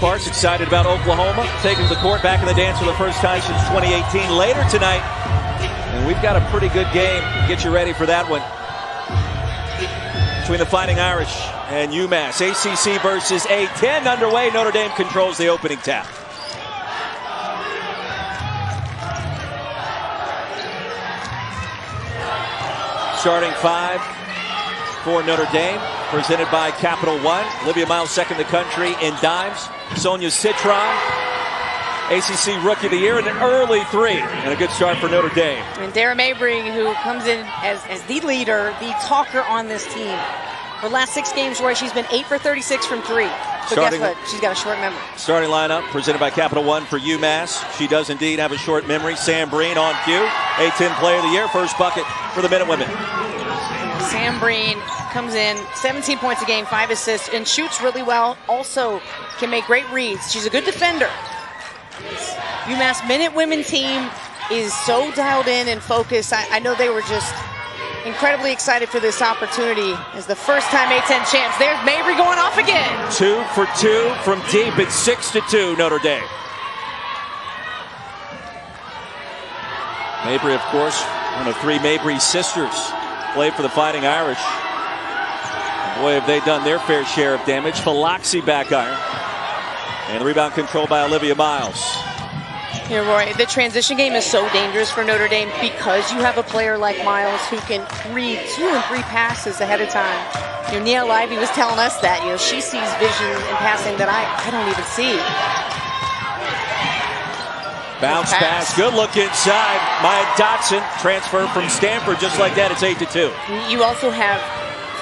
Sparks excited about Oklahoma taking the court back in the dance for the first time since 2018. Later tonight, and we've got a pretty good game. Get you ready for that one. Between the Fighting Irish and UMass. ACC versus A10 underway. Notre Dame controls the opening tap. Starting five for Notre Dame, presented by Capital One. Olivia Miles, second in the country in dimes. Sonia Citron, ACC Rookie of the Year, and an early three. And a good start for Notre Dame. And Dara Mabry, who comes in as the leader, the talker on this team. Her last 6 games, Roy, she's been 8 for 36 from 3. But guess what? She's got a short memory. Starting lineup presented by Capital One for UMass. She does indeed have a short memory. Sam Breen on cue. A10 Player of the Year. First bucket for the Minutewomen. Sam Breen comes in, 17 points a game, 5 assists, and shoots really well. Also can make great reads. She's a good defender. UMass Minutewomen team is so dialed in and focused. I know they were just incredibly excited for this opportunity as the first time A10 champs. There's Mabry going off again. 2 for 2 from deep. It's 6-2 Notre Dame. Mabry, of course, one of 3 Mabry sisters, played for the Fighting Irish. Boy, have they done their fair share of damage. Philoxy back iron. And the rebound controlled by Olivia Miles. Here, Roy, the transition game is so dangerous for Notre Dame because you have a player like Miles who can read 2 and 3 passes ahead of time. Nia Lively was telling us that. She sees vision in passing that I don't even see. Bounce pass, good look inside. Maya Dotson, transfer from Stanford, just like that, it's 8-2. You also have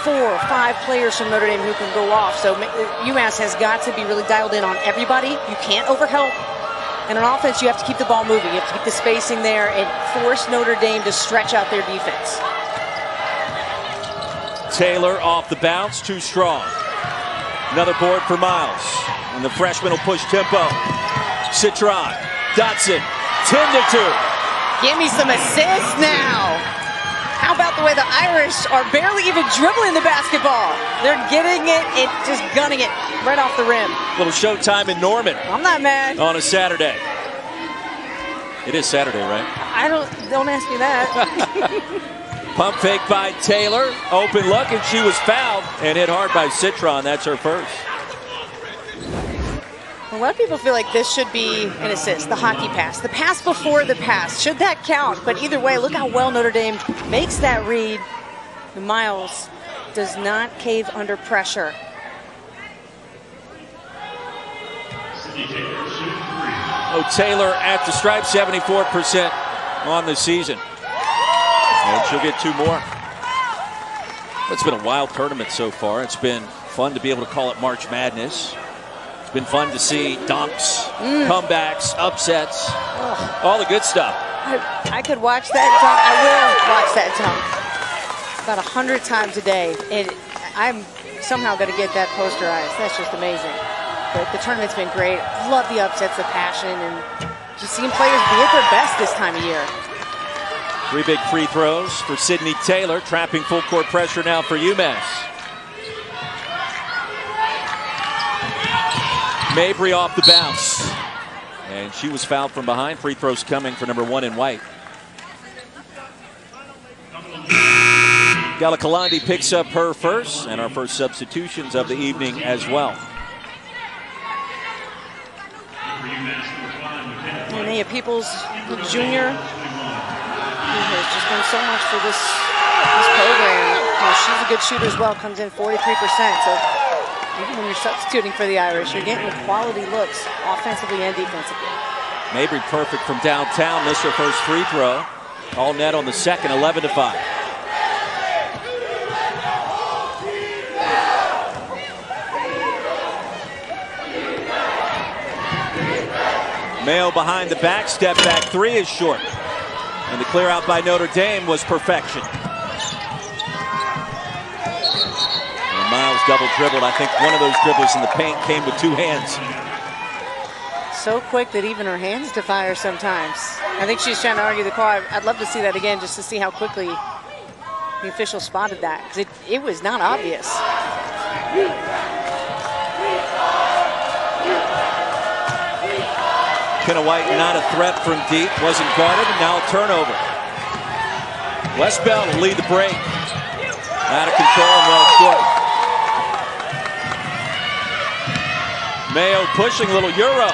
4 or 5 players from Notre Dame who can go off. So UMass has got to be really dialed in on everybody. You can't overhelp. And on offense, you have to keep the ball moving. You have to keep the spacing there and force Notre Dame to stretch out their defense. Taylor off the bounce, too strong. Another board for Miles. And the freshman will push tempo. Citron, Dotson, 10-2. Give me some assists now. How about the way the Irish are barely even dribbling the basketball? They're getting it and just gunning it right off the rim. Little showtime in Norman. I'm not mad. On a Saturday. It is Saturday, right? Don't ask me that. Pump fake by Taylor. Open look, and she was fouled and hit hard by Citron. That's her first. A lot of people feel like this should be an assist, the hockey pass. The pass before the pass. Should that count? But either way, look how well Notre Dame makes that read. Miles does not cave under pressure. Oh, Taylor at the stripe, 74% on the season. And she'll get 2 more. It's been a wild tournament so far. It's been fun to be able to call it March Madness. It's been fun to see dunks, comebacks, upsets, all the good stuff. I could watch that dunk. I will watch that dunk about 100 times a day. And I'm somehow going to get that posterized. That's just amazing. But the tournament's been great. Love the upsets, the passion, and just seeing players be at their best this time of year. 3 big free throws for Sydney Taylor, trapping full court pressure now for UMass. Mabry off the bounce. And she was fouled from behind. Free throws coming for number 1 in white. Gallikalandi picks up her first, and our first substitutions of the evening as well. Nia Peoples, the junior, who has just done so much for this program. She's a good shooter as well, comes in 43%. So even when you're substituting for the Irish, you're getting quality looks offensively and defensively. Mabry perfect from downtown, missed her first free throw. All net on the second, 11-5. Mayo behind the back, step back 3 is short. And the clear out by Notre Dame was perfection. And Miles double dribbled. I think one of those dribbles in the paint came with 2 hands. So quick that even her hands defy her sometimes. I think she's trying to argue the call. I'd love to see that again just to see how quickly the official spotted that, because it was not obvious. McKenna White not a threat from deep. Wasn't guarded, and now a turnover. Westbeld will lead the break. Out of control and well short. Mayo pushing a little Euro.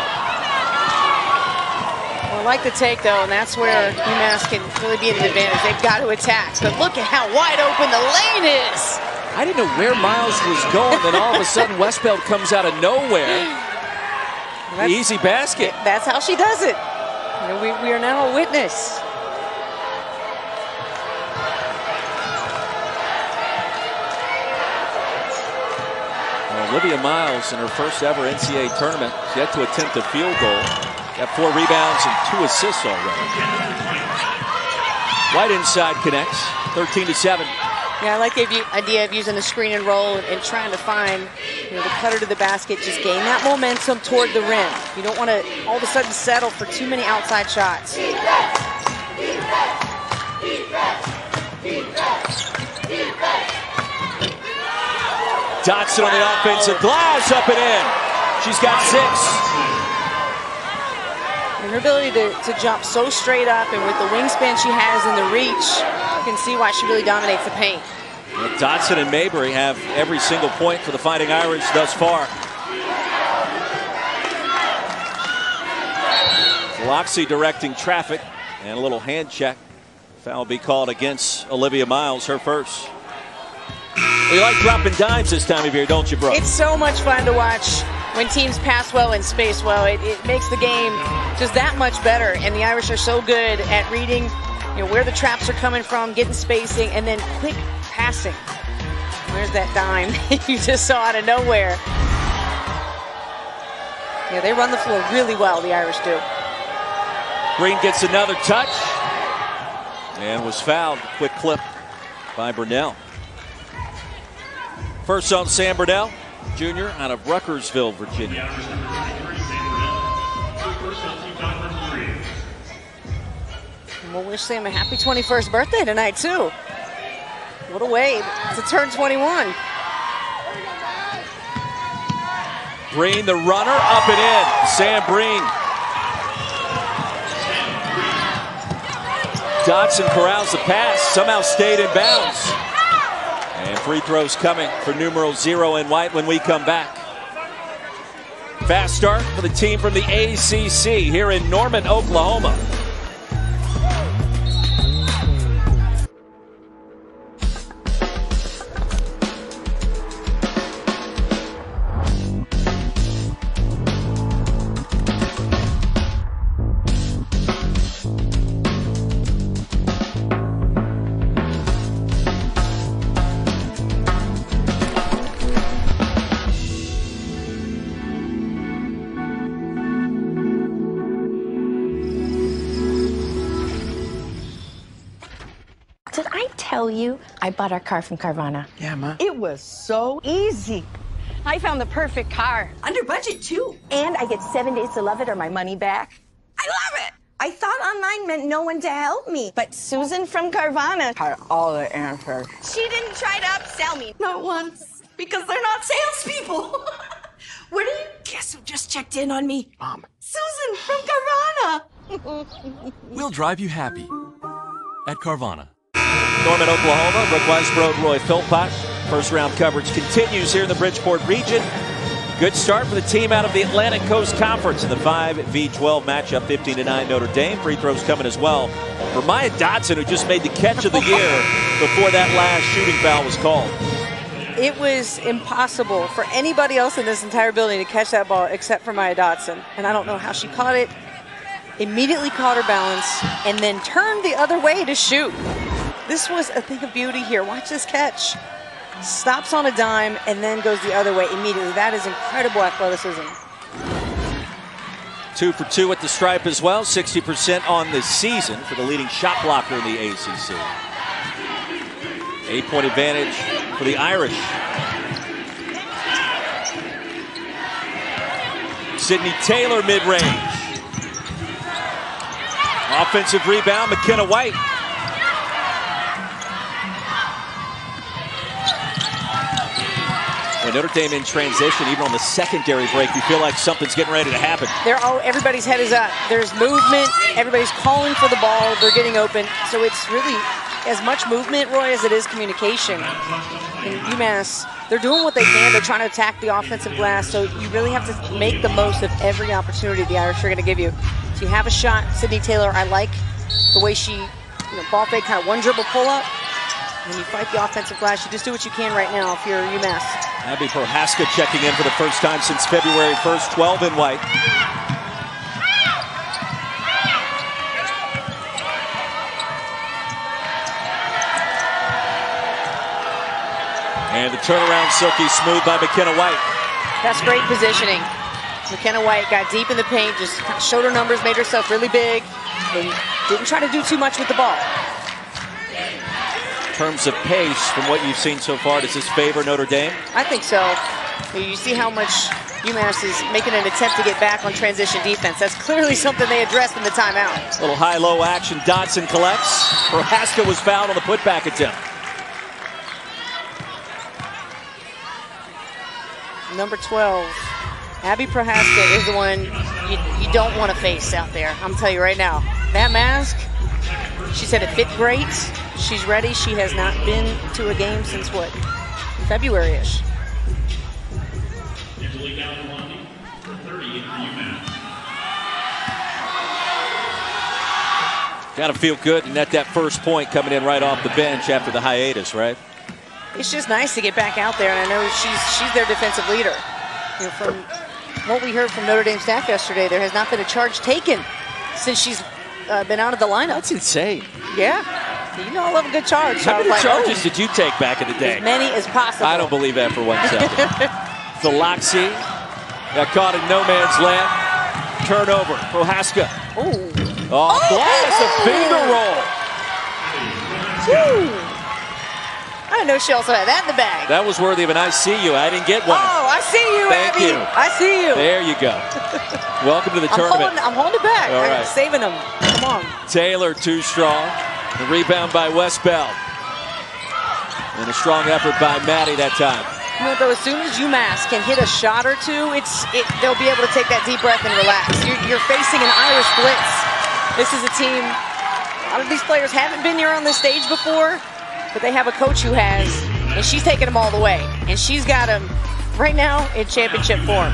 Well, I like the take, though, and that's where UMass can really be at an advantage. They've got to attack, but look at how wide open the lane is. I didn't know where Miles was going, then all of a sudden Westbeld comes out of nowhere. The easy basket. That's how she does it. You know, we are now a witness. Olivia Miles in her first ever NCAA tournament. She had to attempt a field goal. Got 4 rebounds and 2 assists already. White inside connects. 13-7. Yeah, I like the idea of using the screen and roll and trying to find, the cutter to the basket. Just gain that momentum toward the rim. You don't want to all of a sudden settle for too many outside shots. Dotson on the offensive glass, up and in. She's got 6. And her ability to jump so straight up, and with the wingspan she has and the reach, you can see why she really dominates the paint. Well, Dotson and Maybury have every single point for the Fighting Irish thus far. Loxley directing traffic, and a little hand check. Foul will be called against Olivia Miles, her first. We like dropping dimes this time of year, don't you, bro? It's so much fun to watch when teams pass well and space well. It makes the game just that much better. And the Irish are so good at reading, where the traps are coming from, getting spacing, and then quick passing. Where's that dime you just saw out of nowhere? Yeah, they run the floor really well, the Irish do. Green gets another touch and was fouled. Quick clip by Burnell. First on Sam Burnell, junior out of Ruckersville, Virginia. And we'll wish Sam a happy 21st birthday tonight, too. What a way to turn 21. Breen, the runner, up and in. Sam Breen. Dotson corrals the pass, somehow stayed in bounds. And free throws coming for numero 0 in White when we come back. Fast start for the team from the ACC here in Norman, Oklahoma. Did I tell you I bought our car from Carvana? Yeah, Ma. It was so easy. I found the perfect car. Under budget, too. And I get 7 days to love it or my money back. I love it. I thought online meant no one to help me. But Susan from Carvana Had all the answers. She didn't try to upsell me. Not once. Because they're not salespeople. Where do you guess who just checked in on me? Mom. Susan from Carvana. We'll drive you happy at Carvana. Norman, Oklahoma. Brooke Westbrook, Roy Philpott. First round coverage continues here in the Bridgeport region. Good start for the team out of the Atlantic Coast Conference in the 5v12 matchup, 15-9 Notre Dame. Free throws coming as well for Maya Dotson, who just made the catch of the year before that last shooting foul was called. It was impossible for anybody else in this entire building to catch that ball except for Maya Dotson. And I don't know how she caught it. Immediately caught her balance and then turned the other way to shoot. This was a thing of beauty here. Watch this catch. Stops on a dime and then goes the other way immediately. That is incredible athleticism. 2 for 2 at the stripe as well. 60% on the season for the leading shot blocker in the ACC. 8-point advantage for the Irish. Sydney Taylor mid-range. Offensive rebound, McKenna White. Notre Dame in transition, even on the secondary break, you feel like something's getting ready to happen. Everybody's head is up. There's movement. Everybody's calling for the ball. They're getting open. So it's really as much movement, Roy, as it is communication. In UMass, they're doing what they can. They're trying to attack the offensive glass. So you really have to make the most of every opportunity the Irish are going to give you. So you have a shot. Sydney Taylor, I like the way she, ball fake, kind of one dribble pull up. When you fight the offensive glass, you just do what you can right now if you're UMass. Abby Prohaska checking in for the first time since February 1st, 12 in white. And the turnaround silky smooth by McKenna White. That's great positioning. McKenna White got deep in the paint, just showed her numbers, made herself really big, and didn't try to do too much with the ball. In terms of pace, from what you've seen so far, does this favor Notre Dame? I think so. You see how much UMass is making an attempt to get back on transition defense. That's clearly something they addressed in the timeout. A little high-low action. Dotson collects. Prohaska was fouled on the putback attempt. Number 12, Abby Prohaska is the one you don't want to face out there. I'm telling you right now. That mask, she said it fit great. She's ready. She has not been to a game since what? February-ish. Got to feel good and net that first point coming in right off the bench after the hiatus, right? It's just nice to get back out there, and I know she's their defensive leader. From what we heard from Notre Dame staff yesterday, there has not been a charge taken since she's been out of the lineup. That's insane. Yeah. You know I love a good charge. How many charges did you take back in the day? As many as possible. I don't believe that for 1 second. Thalaxi got caught in no man's land. Turnover. Prohaska. Glass, a finger roll. Woo. I didn't know she also had that in the bag. That was worthy of an I see you. I didn't get one. Oh, I see you, Thank Abby. you. I see you. There you go. Welcome to the tournament. I'm holding it back. All right. I'm saving them. Come on. Taylor too strong. The rebound by Westbeld. And a strong effort by Maddie that time. You know, though, as soon as UMass can hit a shot or two, they'll be able to take that deep breath and relax. You're facing an Irish blitz. This is a team, a lot of these players haven't been here on this stage before, but they have a coach who has, and she's taking them all the way. And she's got them right now in championship form.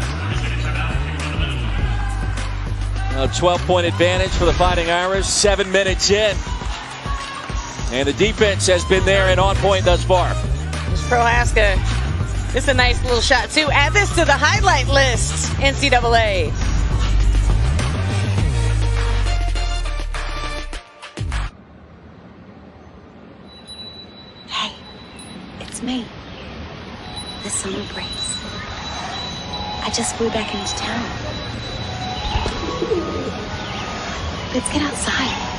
A 12-point advantage for the Fighting Irish, 7 minutes in. And the defense has been there and on point thus far. There's Prohaska. This is a nice little shot, too. Add this to the highlight list, NCAA. Hey, it's me. The summer breeze. I just flew back into town. Let's get outside.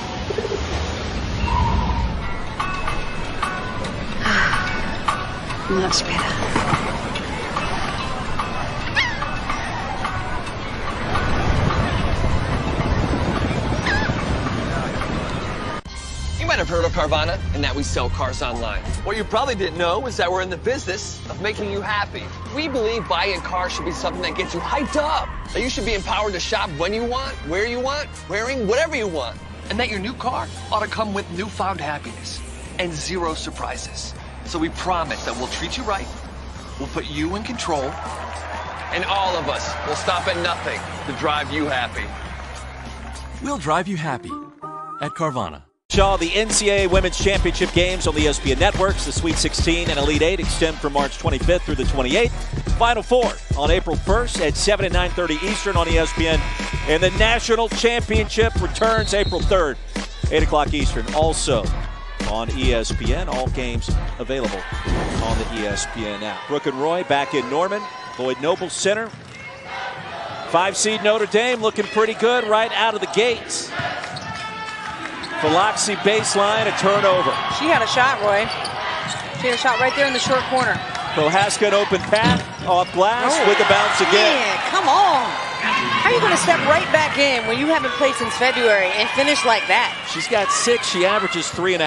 Much better. You might have heard of Carvana and that we sell cars online. What you probably didn't know is that we're in the business of making you happy. We believe buying a car should be something that gets you hyped up. That you should be empowered to shop when you want, where you want, wearing whatever you want. And that your new car ought to come with newfound happiness and zero surprises. So we promise that we'll treat you right, we'll put you in control, and all of us will stop at nothing to drive you happy. We'll drive you happy at Carvana. The NCAA Women's Championship games on the ESPN networks. The Sweet 16 and Elite 8 extend from March 25th through the 28th. Final Four on April 1st at 7 and 9:30 Eastern on ESPN. And the National Championship returns April 3rd, 8 o'clock Eastern. Also on ESPN. All games available on the ESPN app. Brooke and Roy back in Norman. Lloyd Noble Center. 5-seed Notre Dame looking pretty good right out of the gates. Thalaxi baseline, a turnover. She had a shot, Roy. She had a shot right there in the short corner. Prohaska an open path, off glass with the bounce again. Man, come on. How are you going to step right back in when you haven't played since February and finish like that? She's got 6. She averages 3.5.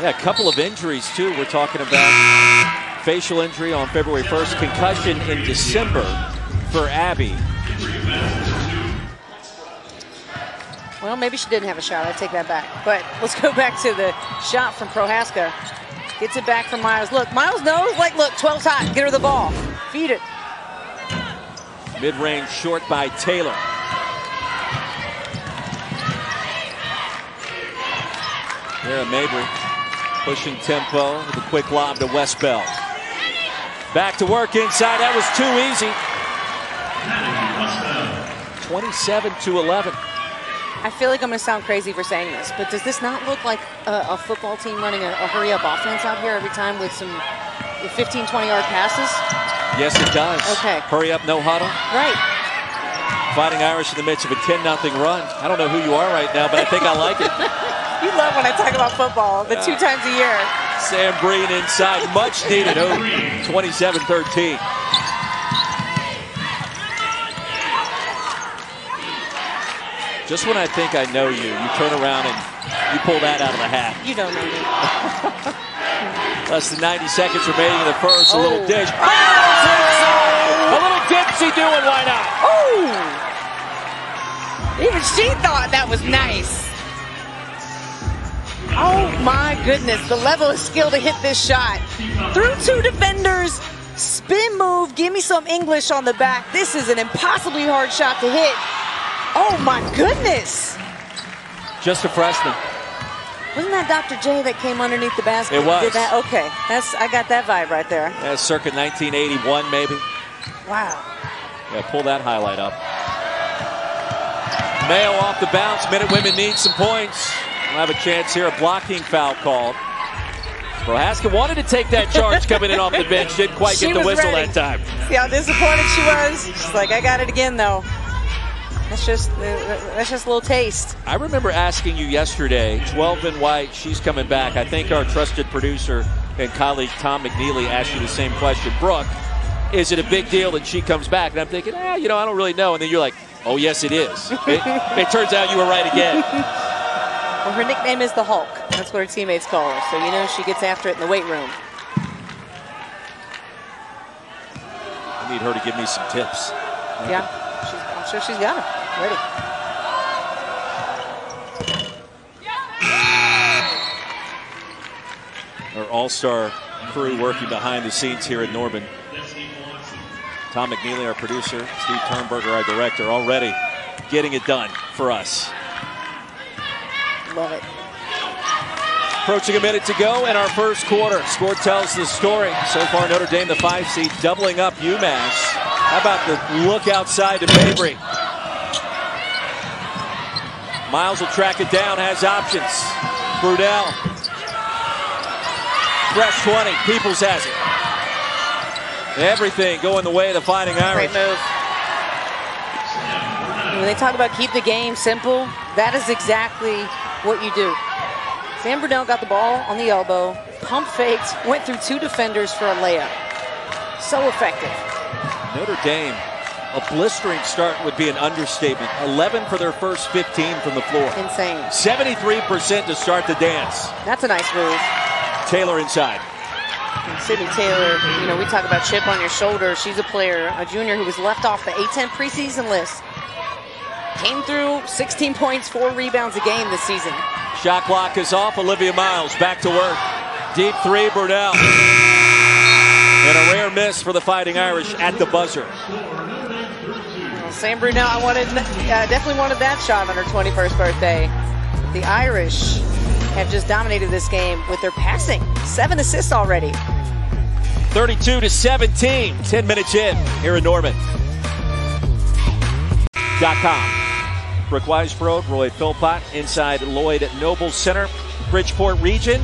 Yeah, a couple of injuries, too, we're talking about. facial injury on February 1st, concussion in December for Abby. Well, maybe she didn't have a shot. I take that back. But let's go back to the shot from Prohaska. Gets it back from Miles. Look, Miles knows, like, look, 12's hot. Get her the ball. Feed it. Mid-range short by Taylor. Here, Mabry pushing tempo with a quick lob to Westbell. Back to work inside. That was too easy. 27-11. I feel like I'm going to sound crazy for saying this, but does this not look like a football team running a hurry-up offense out here every time with some 15, 20-yard passes? Yes, it does. Okay. Hurry up, no huddle. Right. Fighting Irish in the midst of a 10-0 run. I don't know who you are right now, but I think I like it. You love when I talk about football, the 2 times a year. Sam Breen inside, much needed. 27-13. Just when I think I know you, you turn around and you pull that out of the hat. You don't know me. Less than 90 seconds remaining in the first. A little dish. Oh! A little dipsy doing, why not? Oh! Even she thought that was nice. Oh my goodness, the level of skill to hit this shot. Through 2 defenders, spin move, give me some English on the back. This is an impossibly hard shot to hit. Oh my goodness. Just a freshman. Wasn't that Dr. J that came underneath the basket? It was. Did that? Okay, I got that vibe right there. That's circa 1981 maybe. Wow. Yeah, pull that highlight up. Mayo off the bounce. Minute Women need some points. We'll have a chance here. A blocking foul called. Prohaska wanted to take that charge coming in off the bench. Didn't quite get the whistle ready. that time. See how disappointed she was? She's like, I got it again, though. That's just a little taste. I remember asking you yesterday, 12 and white, she's coming back. I think our trusted producer and colleague Tom McNeely asked you the same question. Brooke, is it a big deal that she comes back? And I'm thinking, I don't really know. And then you're like, oh, yes, it is. It turns out you were right again. Well, her nickname is the Hulk. That's what her teammates call her. So, she gets after it in the weight room. I need her to give me some tips. Yeah, I'm sure she's got them. Ready. Our all-star crew working behind the scenes here at Norman. Tom McNeely, our producer. Steve Turnberger, our director, already getting it done for us. Love it. Approaching a minute to go in our first quarter. Score tells the story. So far, Notre Dame, the 5 seed, doubling up UMass. How about the look outside to Mabry? Miles will track it down, has options. Brunel. Fresh 20. Peoples has it. Everything going the way of the Fighting Irish. Great move. When they talk about keep the game simple, that is exactly what you do. Sam Brunel got the ball on the elbow, pump faked, went through 2 defenders for a layup. So effective. Notre Dame, a blistering start would be an understatement. 11 for their first 15 from the floor. Insane. 73% to start the dance. That's a nice move. Taylor inside. And Sydney Taylor, we talk about chip on your shoulder. She's a player, a junior who was left off the A-10 preseason list. Came through 16 points, 4 rebounds a game this season. Shot clock is off. Olivia Miles back to work. Deep 3, Brunel. And a rare miss for the Fighting Irish at the buzzer. Well, Sam Brunel, definitely wanted that shot on her 21st birthday. The Irish have just dominated this game with their passing. 7 assists already. 32-17. 10 minutes in here in Norman. .com. Brooke Weisbrod, Roy Philpott inside Lloyd Noble Center, Bridgeport region.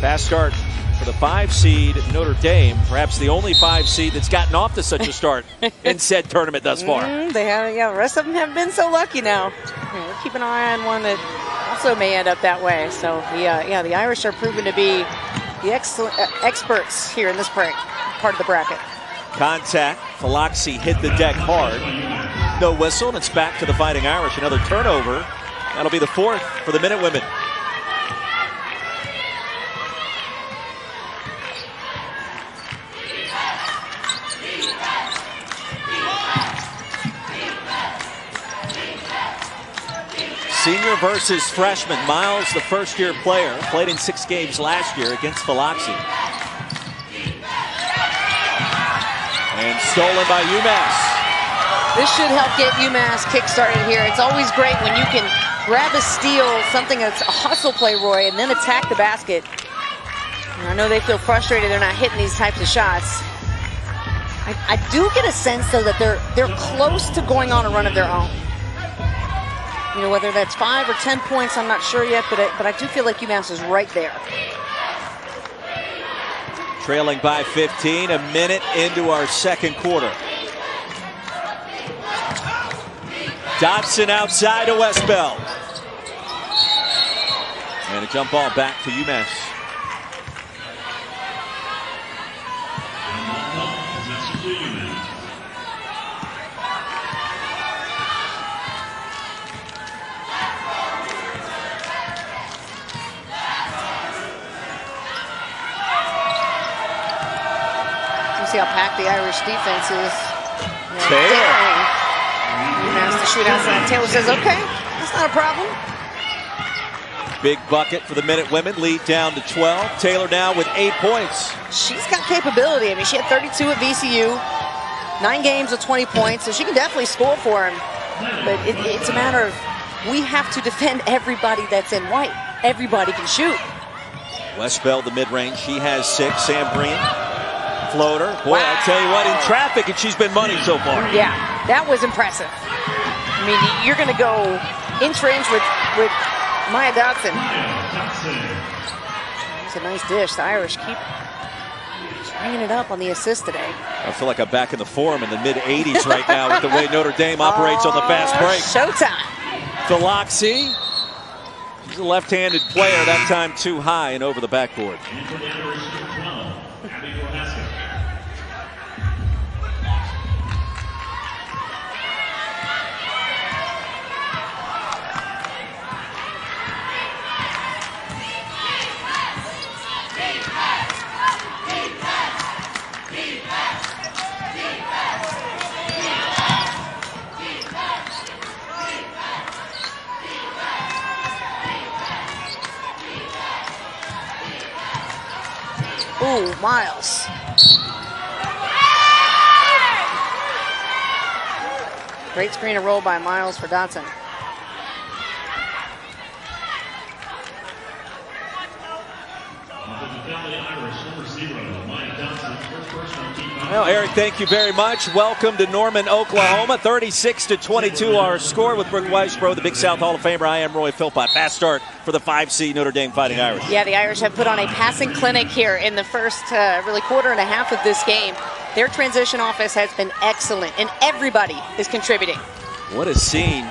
Fast start for the 5 seed Notre Dame, perhaps the only 5 seed that's gotten off to such a start in said tournament thus far. They have, the rest of them have been so lucky now. We're keeping an eye on one that also may end up that way. So the Irish are proven to be the experts here in this part of the bracket. Contact. Philoxy hit the deck hard. No whistle, and it's back to the Fighting Irish. Another turnover. That'll be the 4th for the Minute Women. Senior versus freshman. Miles, the first-year player, played in 6 games last year against Biloxi. And stolen by UMass. This should help get UMass kick-started here. It's always great when you can grab a steal, something that's a hustle play, Roy, and then attack the basket. And I know they feel frustrated they're not hitting these types of shots. I do get a sense, though, that they're close to going on a run of their own. You know, whether that's 5 or 10 points, I'm not sure yet, but I do feel like UMass is right there. Trailing by 15, a minute into our second quarter. Dotson outside to Westbell. And a jump ball back to UMass. You see how packed the Irish defense is. Taylor. UMass to shoot outside. Taylor says, okay, that's not a problem. Big bucket for the Minute women. Lead down to 12. Taylor now with 8 points. She's got capability. I mean, she had 32 at VCU. 9 games with 20 points, so she can definitely score for him. But it's a matter of we have to defend everybody that's in white. Everybody can shoot. Westbell, the mid-range. She has 6. Sam Breen. Floater. Boy, wow. I tell you what, in traffic, and she's been money so far. Yeah, that was impressive. I mean, you're going to go inch-range with Maya Dotson. It's a nice dish. The Irish keep bringing it up on the assist today. I feel like I'm back in the Forum in the mid-'80s right now with the way Notre Dame operates on the fast break. Showtime. Biloxi. She's a left-handed player, that time too high and over the backboard. Ooh, Miles. Great screen and roll by Miles for Dotson. Well, Eric, thank you very much. Welcome to Norman, Oklahoma. 36-22 our score with Brooke Weisbrod, the Big South Hall of Famer. I am Roy Philpott. Fast start for the 5 Notre Dame Fighting Irish. Yeah, the Irish have put on a passing clinic here in the first really quarter and a half of this game. Their transition offense has been excellent, and everybody is contributing. What a scene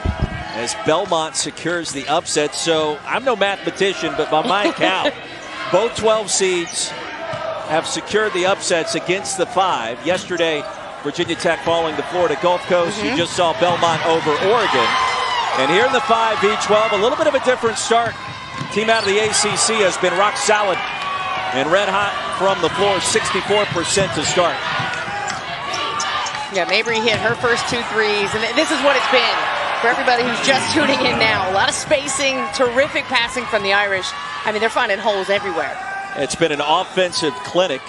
as Belmont secures the upset. So I'm no mathematician, but by my count, both 12 seeds have secured the upsets against the 5. Yesterday, Virginia Tech falling to Florida Gulf Coast. You just saw Belmont over Oregon. And here in the 5v12, a little bit of a different start. Team out of the ACC has been rock solid and red hot from the floor, 64% to start. Yeah, Mabry hit her first 2 threes, and this is what it's been for everybody who's just tuning in now. A lot of spacing, terrific passing from the Irish. I mean, they're finding holes everywhere. It's been an offensive clinic.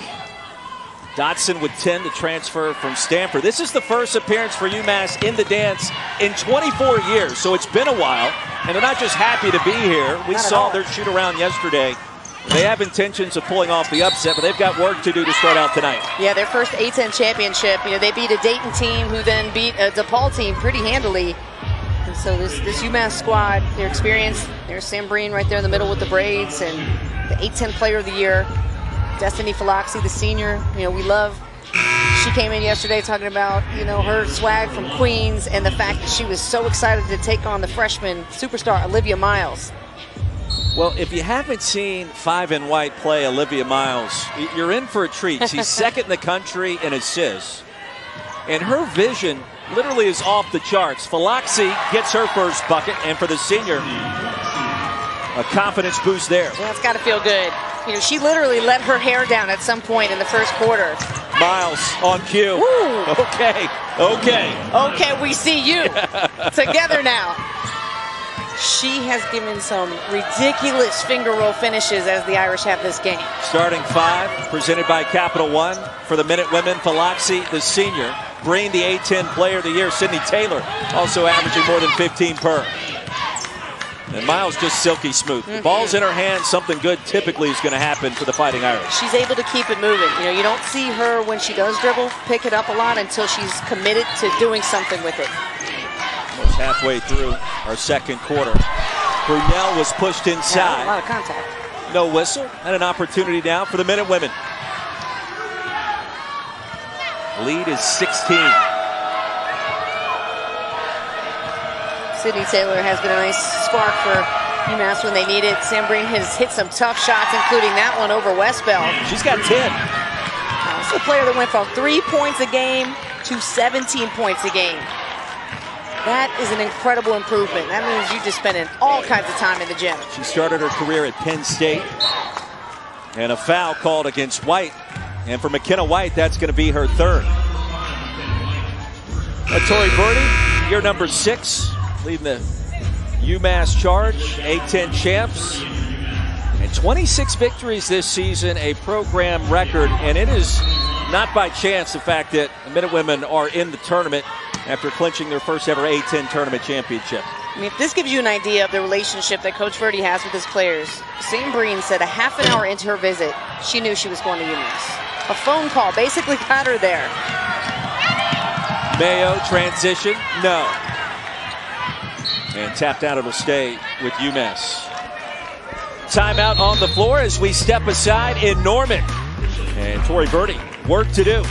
Dotson with 10 to transfer from Stanford. This is the first appearance for UMass in the dance in 24 years, so it's been a while, and they're not just happy to be here. We saw their shoot around yesterday. They have intentions of pulling off the upset, but they've got work to do to start out tonight. Yeah, their first A-10 championship. You know, they beat a Dayton team who then beat a DePaul team pretty handily. And so this UMass squad, their experience, there's Sam Breen right there in the middle with the braids, and the A-10 Player of the Year, Destiny Philoxy, the senior. You know, we love. She came in yesterday talking about, you know, her swag from Queens and the fact that she was so excited to take on the freshman superstar Olivia Miles. Well, if you haven't seen 5 in white play Olivia Miles, you're in for a treat. She's second in the country in assists, and her vision literally is off the charts. Philoxy gets her first bucket, and for the senior, a confidence boost there. Yeah, it's got to feel good. You know, she literally let her hair down at some point in the first quarter. Miles on cue. Woo. Okay, we see you together now. She has given some ridiculous finger roll finishes as the Irish have this game. Starting five, presented by Capital One. For the Minute Women, Falaxi, the senior. Breen, the A-10 Player of the Year. Sydney Taylor, also averaging more than 15 per. And Miles just silky smooth. The ball's in her hand. Something good typically is going to happen for the Fighting Irish. She's able to keep it moving. You know, you don't see her when she does dribble pick it up a lot until she's committed to doing something with it. Almost halfway through our second quarter. Brunel was pushed inside. Yeah, a lot of contact. No whistle. And an opportunity now for the Minute Women. Lead is 16. Sydney Taylor has been a nice spark for UMass when they need it. Sam Breen has hit some tough shots, including that one over Westbell. She's got 10. It's a player that went from 3 points a game to 17 points a game. That is an incredible improvement. That means you just spending all kinds of time in the gym. She started her career at Penn State. And a foul called against White. And for McKenna White, that's going to be her third. Tori Birdie, year number 6, leading the UMass charge, A-10 champs. And 26 victories this season, a program record. And it is not by chance the fact that the Minutewomen are in the tournament after clinching their first ever A-10 tournament championship. I mean, if this gives you an idea of the relationship that Coach Verdi has with his players, Sam Breen said a half an hour into her visit, she knew she was going to UMass. A phone call basically got her there. Mayo transition, no. And tapped out, it'll stay with UMass. Timeout on the floor as we step aside in Norman. And Tori Birdie, work to do.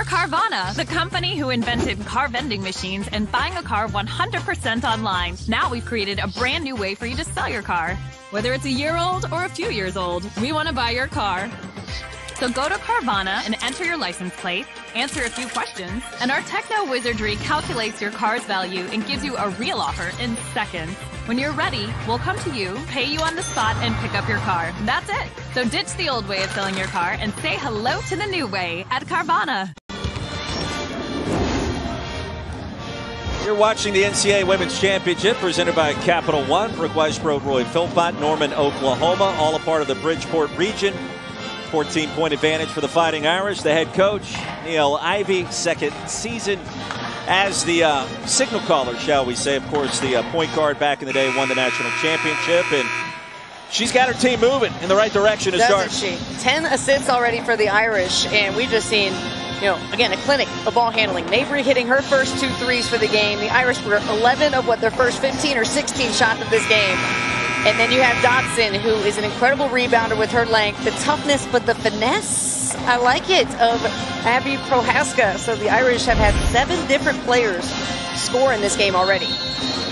Carvana, the company who invented car vending machines and buying a car 100% online. Now we've created a brand new way for you to sell your car. Whether it's a year old or a few years old, we want to buy your car. So go to Carvana and enter your license plate, answer a few questions, and our techno wizardry calculates your car's value and gives you a real offer in seconds. When you're ready, we'll come to you, pay you on the spot, and pick up your car. That's it. So ditch the old way of selling your car and say hello to the new way at Carvana. You're watching the NCAA Women's Championship presented by Capital One. Brooke Weisbrod, Roy Philpott, Norman, Oklahoma, all a part of the Bridgeport region. 14-point advantage for the Fighting Irish. The head coach, Neil Ivey, second season as the signal caller, shall we say. Of course, the point guard back in the day won the national championship, and she's got her team moving in the right direction to start. Doesn't she? 10 assists already for the Irish, and we've just seen, you know, again, a clinic of ball handling. Mabry hitting her first 2 threes for the game. The Irish were 11 of their first 15 or 16 shots of this game. And then you have Dotson, who is an incredible rebounder with her length, the toughness, but the finesse, I like it, of Abby Prohaska. So the Irish have had 7 different players score in this game already.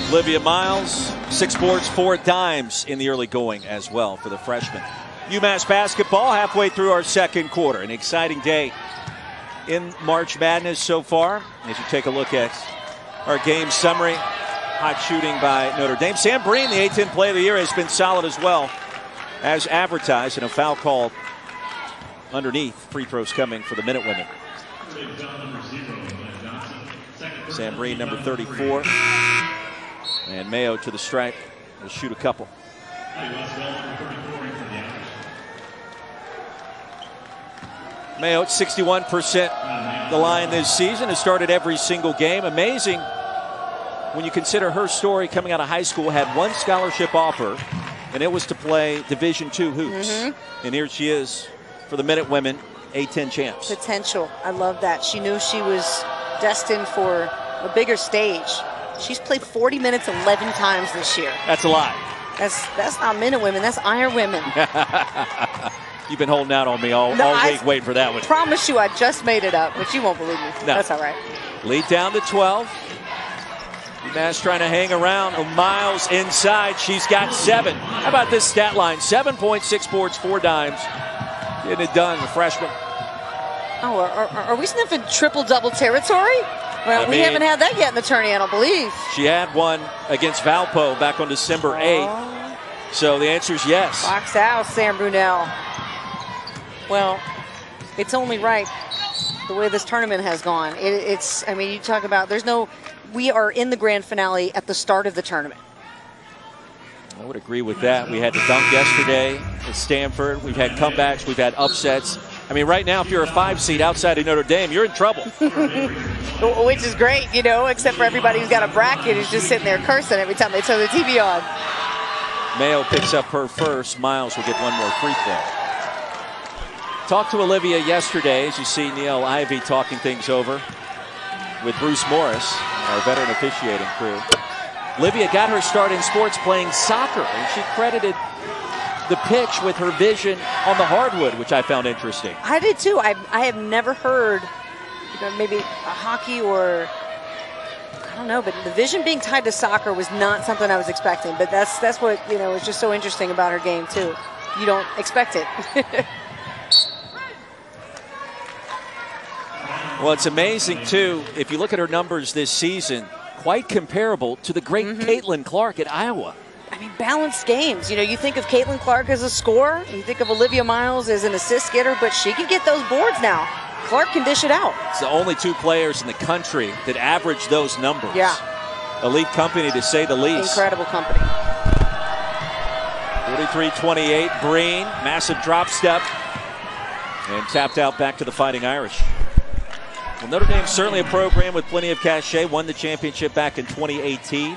Olivia Miles, 6 boards, 4 dimes in the early going as well for the freshman. UMass basketball halfway through our second quarter. An exciting day in March Madness so far. As you take a look at our game summary, hot shooting by Notre Dame. Sam Breen, the A-10 Player of the Year, has been solid as well as advertised, and a foul called underneath. Free throws coming for the Minutewomen. Sam Breen, number 34. And Mayo to the stripe. Will shoot a couple. Mayo at 61% the line this season. Has started every single game. Amazing when you consider her story coming out of high school. Had 1 scholarship offer, and it was to play Division II hoops. And here she is for the Minutewomen, A-10 champs. Potential. I love that. She knew she was destined for a bigger stage. She's played 40 minutes 11 times this year. That's a lot. That's not Minutewomen. That's Iron Women. You've been holding out on me all week waiting for that one. I promise you I just made it up, but you won't believe me. No. That's all right. Lead down to 12. UMass trying to hang around. Miles inside. She's got 7. How about this stat line? 7.6 boards, 4 dimes. Getting it done, the freshman. Oh, are we sniffing triple-double territory? Well, we haven't had that yet in the tourney, I don't believe. She had one against Valpo back on December 8th. So the answer is yes. Box out, Sam Brunel. Well, it's only right the way this tournament has gone. I mean, you talk about we are in the grand finale at the start of the tournament. I would agree with that. We had the dunk yesterday at Stanford. We've had comebacks. We've had upsets. I mean, right now, if you're a 5 seed outside of Notre Dame, you're in trouble. Which is great, except for everybody who's got a bracket who's just sitting there cursing every time they turn the TV on. Mayo picks up her first. Miles will get one more free throw. Talked to Olivia yesterday, as you see Neil Ivey talking things over with Bruce Morris, our veteran officiating crew. Olivia got her start in sports playing soccer, and she credited the pitch with her vision on the hardwood, which I found interesting. I did too. I have never heard maybe a hockey or I don't know, but the vision being tied to soccer was not something I was expecting. But that's what is just so interesting about her game too. You don't expect it. Well, it's amazing, too, if you look at her numbers this season, quite comparable to the great Caitlin Clark at Iowa. I mean, balanced games. You think of Caitlin Clark as a scorer. You think of Olivia Miles as an assist getter, but she can get those boards now. Clark can dish it out. It's the only 2 players in the country that average those numbers. Yeah. Elite company, to say the least. Incredible company. 43-28, Breen, massive drop step, and tapped out back to the Fighting Irish. Well, Notre Dame's certainly a program with plenty of cachet. Won the championship back in 2018.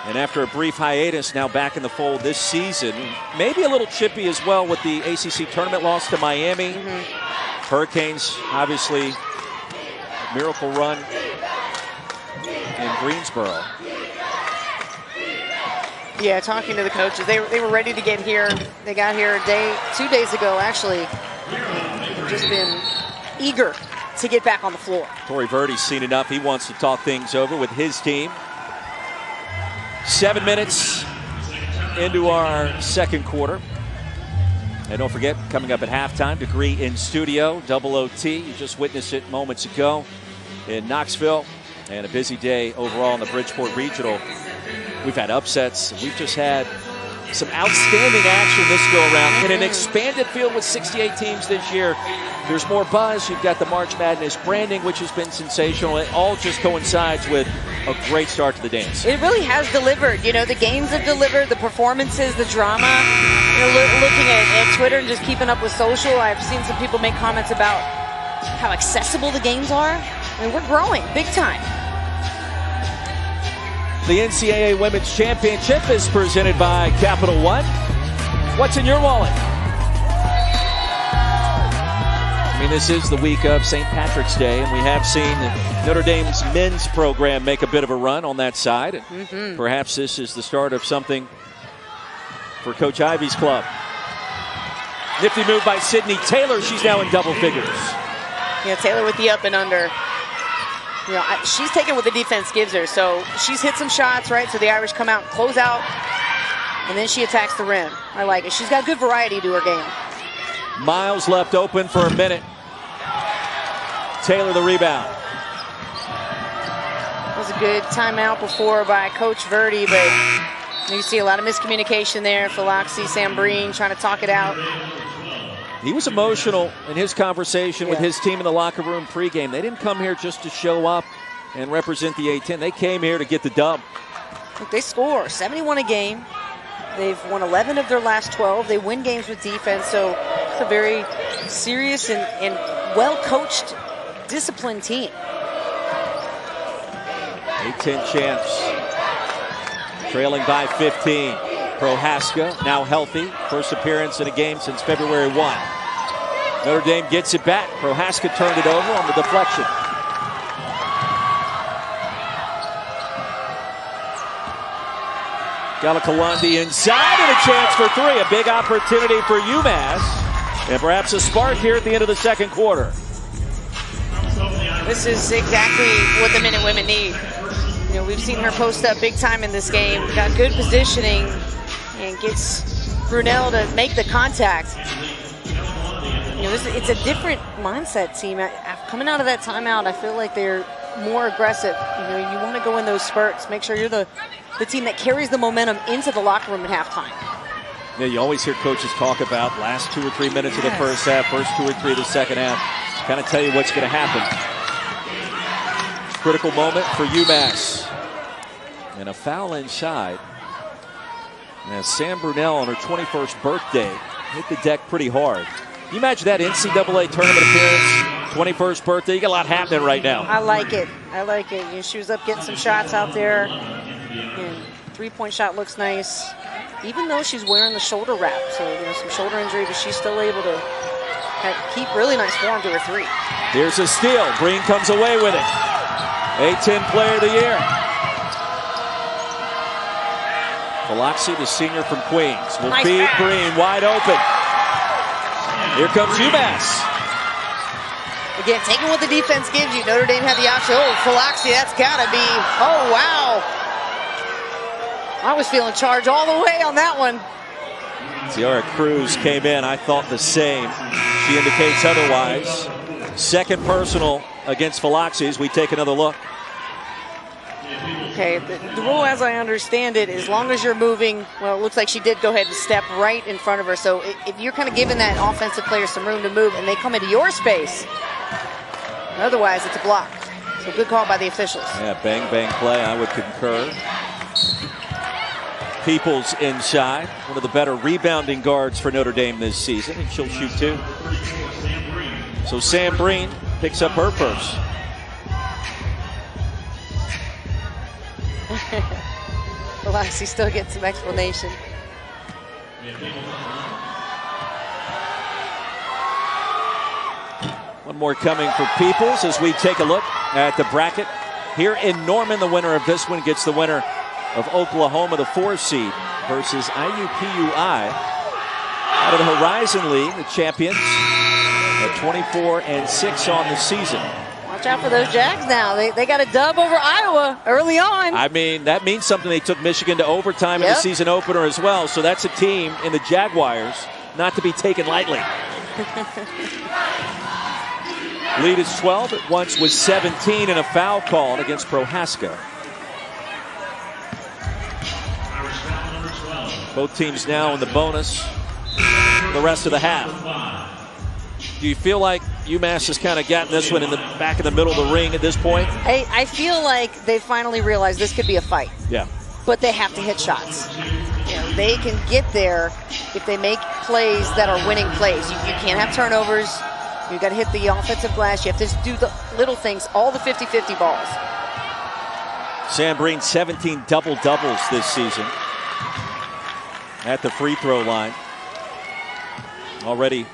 And after a brief hiatus, now back in the fold this season. Maybe a little chippy as well with the ACC tournament loss to Miami. Hurricanes, obviously, miracle run in Greensboro. Yeah, talking to the coaches, they were ready to get here. They got here 2 days ago, actually. Just been eager to get back on the floor. Tory Verdi's seen enough. He wants to talk things over with his team. 7 minutes into our second quarter. And don't forget, coming up at halftime, Degree in Studio, Double OT. You just witnessed it moments ago in Knoxville. And a busy day overall in the Bridgeport Regional. We've had upsets. We've just had some outstanding action this go-around in an expanded field with 68 teams this year. There's more buzz. You've got the March Madness branding, which has been sensational. It all just coincides with a great start to the dance. It really has delivered. The games have delivered, the performances, the drama. Looking at Twitter and just keeping up with social, I've seen some people make comments about how accessible the games are. I mean, we're growing big time. The NCAA Women's Championship is presented by Capital One. What's in your wallet? I mean, this is the week of St. Patrick's Day, and we have seen Notre Dame's men's program make a bit of a run on that side. Perhaps this is the start of something for Coach Ivey's club. Nifty move by Sydney Taylor. She's now in double figures. Yeah, Taylor with the up and under. She's taking what the defense gives her. So she's hit some shots, right? So the Irish come out, close out, and then she attacks the rim. I like it. She's got good variety to her game. Miles left open for a minute. Taylor the rebound. It was a good timeout before by Coach Verdi, but you see a lot of miscommunication there. Philoxy, Sam Breen trying to talk it out. He was emotional in his conversation with his team in the locker room pregame. They didn't come here just to show up and represent the A-10. They came here to get the dub. Look, they score 71 a game. They've won 11 of their last 12. They win games with defense, so it's a very serious and well-coached, disciplined team. A-10 champs, trailing by 15. Prohaska now healthy. First appearance in a game since February 1. Notre Dame gets it back. Prohaska turned it over on the deflection. Galakalandi inside, and a chance for three. A big opportunity for UMass. And perhaps a spark here at the end of the second quarter. This is exactly what the Minute Women need. You know, we've seen her post up big time in this game. Got good positioning and gets Brunel to make the contact. You know, it's a different mindset team. Coming out of that timeout, I feel like they're more aggressive. You know, you want to go in those spurts. Make sure you're the team that carries the momentum into the locker room at halftime. Yeah, you always hear coaches talk about last 2 or 3 minutes of the first half, first 2 or 3 of the second half. Kind of tell you what's going to happen. Critical moment for UMass. And a foul inside. And Sam Brunel on her 21st birthday hit the deck pretty hard. Can you imagine that NCAA tournament appearance, 21st birthday? You got a lot happening right now. I like it. I like it. You know, she was up getting some shots out there. And three-point shot looks nice. Even though she's wearing the shoulder wrap, so you know, some shoulder injury, but she's still able to keep really nice form to her three. Here's a steal. Breen comes away with it. A-10 player of the year. Biloxi, the senior from Queens, will feed Breen wide open. Here comes UMass. Again, taking what the defense gives you. Notre Dame had the option. Oh, Biloxi, that's got to be. Oh, wow. I was feeling charged all the way on that one. Ciara Cruz came in. I thought the same. She indicates otherwise. Second personal against Biloxi as we take another look. Okay, the rule as I understand it, as long as you're moving, well, it looks like she did go ahead and step right in front of her. So if you're kind of giving that offensive player some room to move and they come into your space, otherwise it's a block. So good call by the officials. Yeah, bang, bang play. I would concur. Peoples inside, one of the better rebounding guards for Notre Dame this season, and she'll shoot two. So Sam Breen picks up her first. Biloxi still gets some explanation. One more coming for Peoples as we take a look at the bracket. Here in Norman, the winner of this one gets the winner of Oklahoma, the 4 seed, versus IUPUI. Out of the Horizon League, the champions at 24-6 on the season. Watch out for those Jags now. They got a dub over Iowa early on. I mean, that means something. They took Michigan to overtime in the season opener as well. So that's a team in the Jaguars not to be taken lightly. Lead is 12. It once was 17 and a foul called against Prohaska. Both teams now in the bonus the rest of the half. Do you feel like UMass has kind of gotten this one in the back of the middle of the ring at this point? I feel like they finally realized this could be a fight. Yeah. But they have to hit shots. You know, they can get there if they make plays that are winning plays. You can't have turnovers. You've got to hit the offensive glass. You have to do the little things, all the 50-50 balls. Sam Breen, 17 double-doubles this season at the free throw line. Already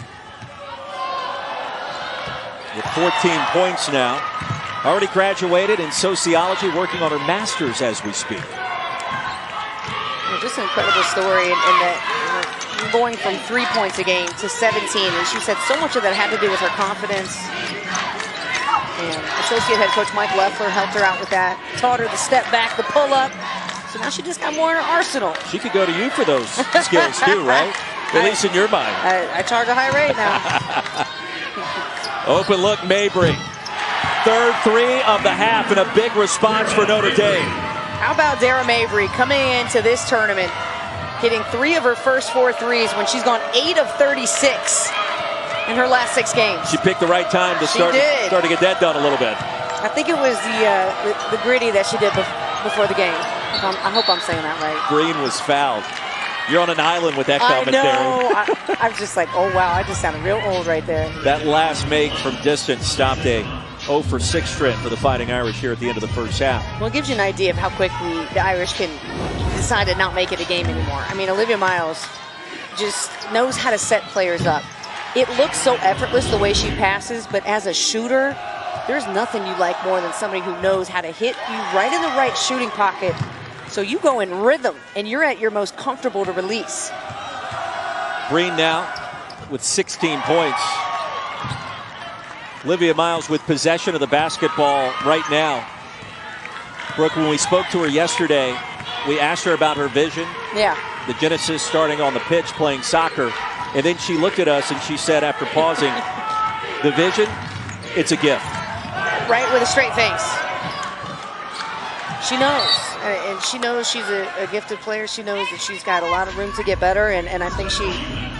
with 14 points now. Already graduated in sociology, working on her master's as we speak. Well, just an incredible story in that, you know, going from 3 points a game to 17. And she said so much of that had to do with her confidence. And associate head coach Mike Leffler helped her out with that. Taught her the step back, the pull up. So now she just got more in her arsenal. She could go to you for those skills too, right? At least in your mind. I charge a high rate now. Open look, Mabry. Third three of the half and a big response for Notre Dame. How about Dara Mabry coming into this tournament, hitting 3 of her first 4 threes when she's gone 8 of 36 in her last 6 games. She picked the right time to start to get that done a little bit. I think it was the gritty that she did before the game. I hope I'm saying that right. Green was fouled. You're on an island with that commentary. I know. I was just like, oh, wow, I just sounded real old right there. That last make from distance stopped a 0 for 6 trend for the Fighting Irish here at the end of the first half. Well, it gives you an idea of how quickly the Irish can decide to not make it a game anymore. I mean, Olivia Miles just knows how to set players up. It looks so effortless the way she passes, but as a shooter, there's nothing you like more than somebody who knows how to hit you right in the right shooting pocket So you go in rhythm, and you're at your most comfortable to release. Breen now with 16 points. Olivia Miles with possession of the basketball right now. Brooke, when we spoke to her yesterday, we asked her about her vision. Yeah. The genesis starting on the pitch playing soccer. And then she looked at us and she said, after pausing, the vision, it's a gift. Right, with a straight face. She knows, and she knows she's a gifted player. She knows that she's got a lot of room to get better, and I think she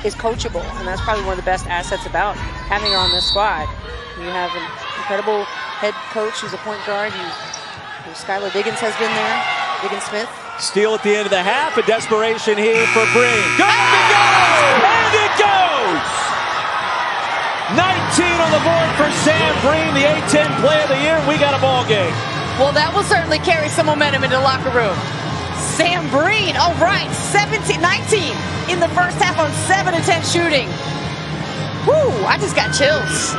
is coachable, and that's probably one of the best assets about having her on this squad. You have an incredible head coach who's a point guard. Skylar Diggins has been there, Diggins Smith. Steal at the end of the half, a desperation here for Breen. Good, it goes! And it goes! 19 on the board for Sam Breen, the A-10 play of the year. We got a ball game. Well, that will certainly carry some momentum into the locker room. Sam Breen, all right, 19 in the first half on 7 of 10 shooting. Whoo, I just got chills.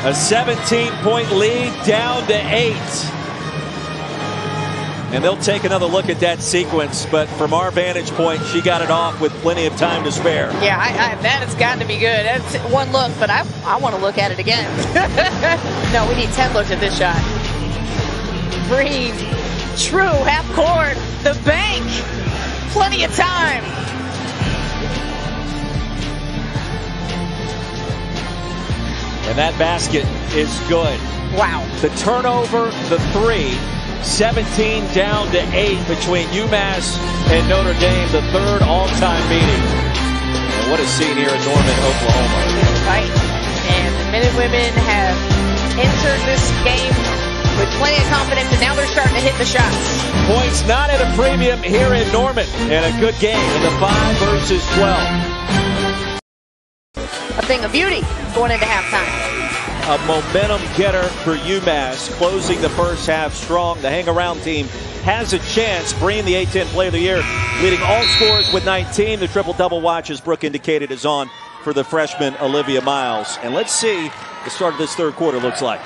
A 17-point lead down to 8. And they'll take another look at that sequence, but from our vantage point, she got it off with plenty of time to spare. Yeah, that has got to be good. That's one look, but I want to look at it again. No, we need 10 looks at this shot. Breen, true, half court, the bank, plenty of time. And that basket is good. Wow. The turnover, the 3. 17 down to 8 between UMass and Notre Dame, the third all-time meeting. And what a scene here in Norman, Oklahoma. Right. And the Minutewomen have entered this game with plenty of confidence, and now they're starting to hit the shots. Points not at a premium here in Norman, and a good game in the 5 versus 12. A thing of beauty going into halftime. A momentum getter for UMass, closing the first half strong. The hang-around team has a chance. Breen, the A-10 play of the year, leading all scores with 19. The triple-double watch, as Brooke indicated, is on for the freshman Olivia Miles. And let's see the start of this third quarter looks like.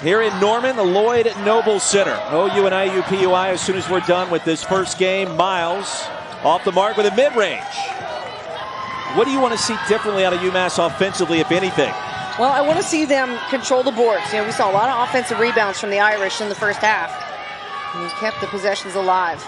Here in Norman, the Lloyd Noble Center. OU and IUPUI, as soon as we're done with this first game, Miles off the mark with a mid-range. What do you want to see differently out of UMass offensively, if anything? Well, I want to see them control the boards. You know, we saw a lot of offensive rebounds from the Irish in the first half. And he kept the possessions alive.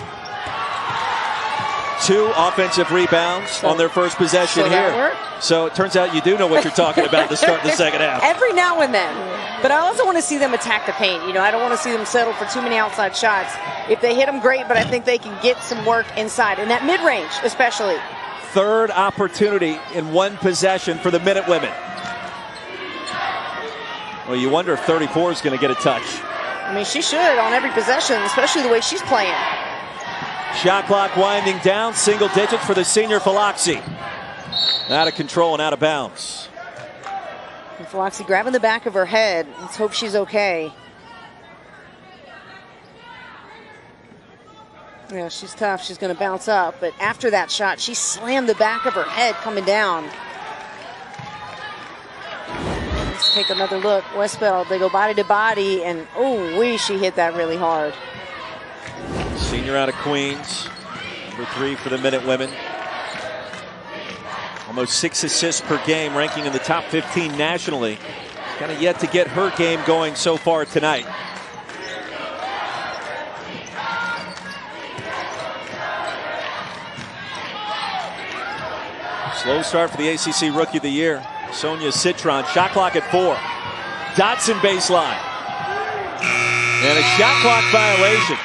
2 offensive rebounds on their first possession here. So it turns out you do know what you're talking about to start the second half. Every now and then. But I also want to see them attack the paint. You know, I don't want to see them settle for too many outside shots. If they hit them, great, but I think they can get some work inside. And that mid-range, especially. Third opportunity in one possession for the Minutewomen. Well, you wonder if 34 is going to get a touch. I mean, she should on every possession, especially the way she's playing. Shot clock winding down, single digits for the senior Philoxy. Out of control and out of bounds. And Philoxy grabbing the back of her head. Let's hope she's okay. Yeah, she's tough. She's going to bounce up. But after that shot, she slammed the back of her head coming down. Let's take another look. Westphal, they go body to body, and she hit that really hard. Senior out of Queens, number 3 for the Minutewomen. Almost 6 assists per game, ranking in the top 15 nationally. Kind of yet to get her game going so far tonight. Slow start for the ACC Rookie of the Year. Sonia Citron, shot clock at 4. Dotson baseline. And a shot clock violation.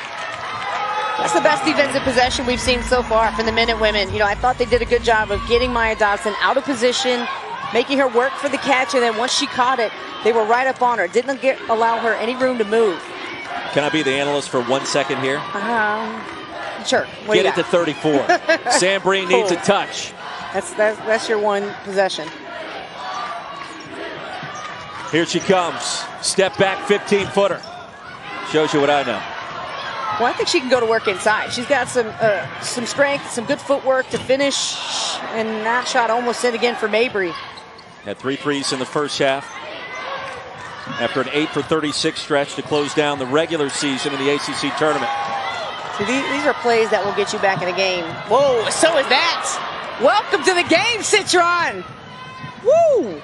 That's the best defensive possession we've seen so far from the Minutewomen. You know, I thought they did a good job of getting Maya Dotson out of position, making her work for the catch, and then once she caught it, they were right up on her. Didn't allow her any room to move. Can I be the analyst for 1 second here? Sure. Get it to 34. Sam Breen needs a touch. That's your one possession. Here she comes. Step back 15-footer. Shows you what I know. Well, I think she can go to work inside. She's got some strength, some good footwork to finish. And that shot almost in again for Mabry. Had 3 threes in the first half. after an 8 for 36 stretch to close down the regular season in the ACC tournament. See, these are plays that will get you back in a game. Whoa, so is that. Welcome to the game, Citron. Woo!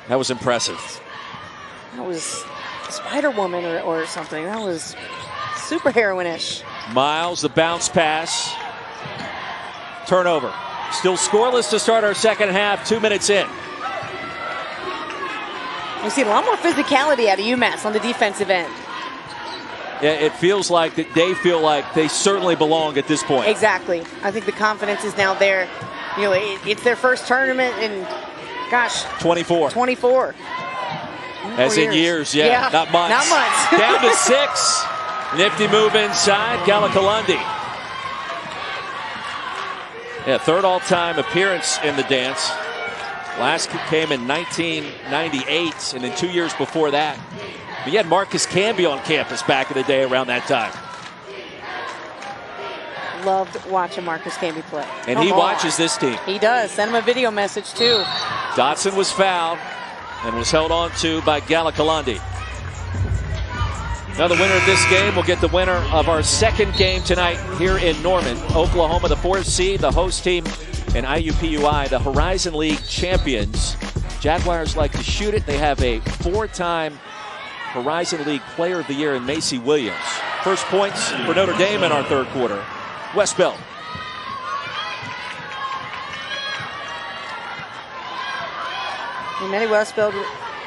That was impressive. That was Spider-Woman or something. That was super heroine-ish. Miles, the bounce pass. Turnover. Still scoreless to start our second half, 2 minutes in. We've seen a lot more physicality out of UMass on the defensive end. Yeah, it feels like that they feel like they certainly belong at this point. Exactly. I think the confidence is now there. You know, it's their first tournament in, gosh, 24. 24. As in years, yeah, not months. Not months. Down to 6. Nifty move inside, Gallicalundi. Yeah, third all-time appearance in the dance. Last came in 1998, and then 2 years before that. We had Marcus Camby on campus back in the day around that time. Loved watching Marcus Camby play. And he watches this team. He does. Send him a video message, too. Dotson was fouled and was held on to by Gallicalundi. Now the winner of this game will get the winner of our second game tonight here in Norman. Oklahoma, the 4th seed, the host team, and IUPUI, the Horizon League champions. Jaguars like to shoot it. They have a 4-time Horizon League Player of the Year in Macy Williams. First points for Notre Dame in our third quarter. Westbeld. Maddie Westbeld,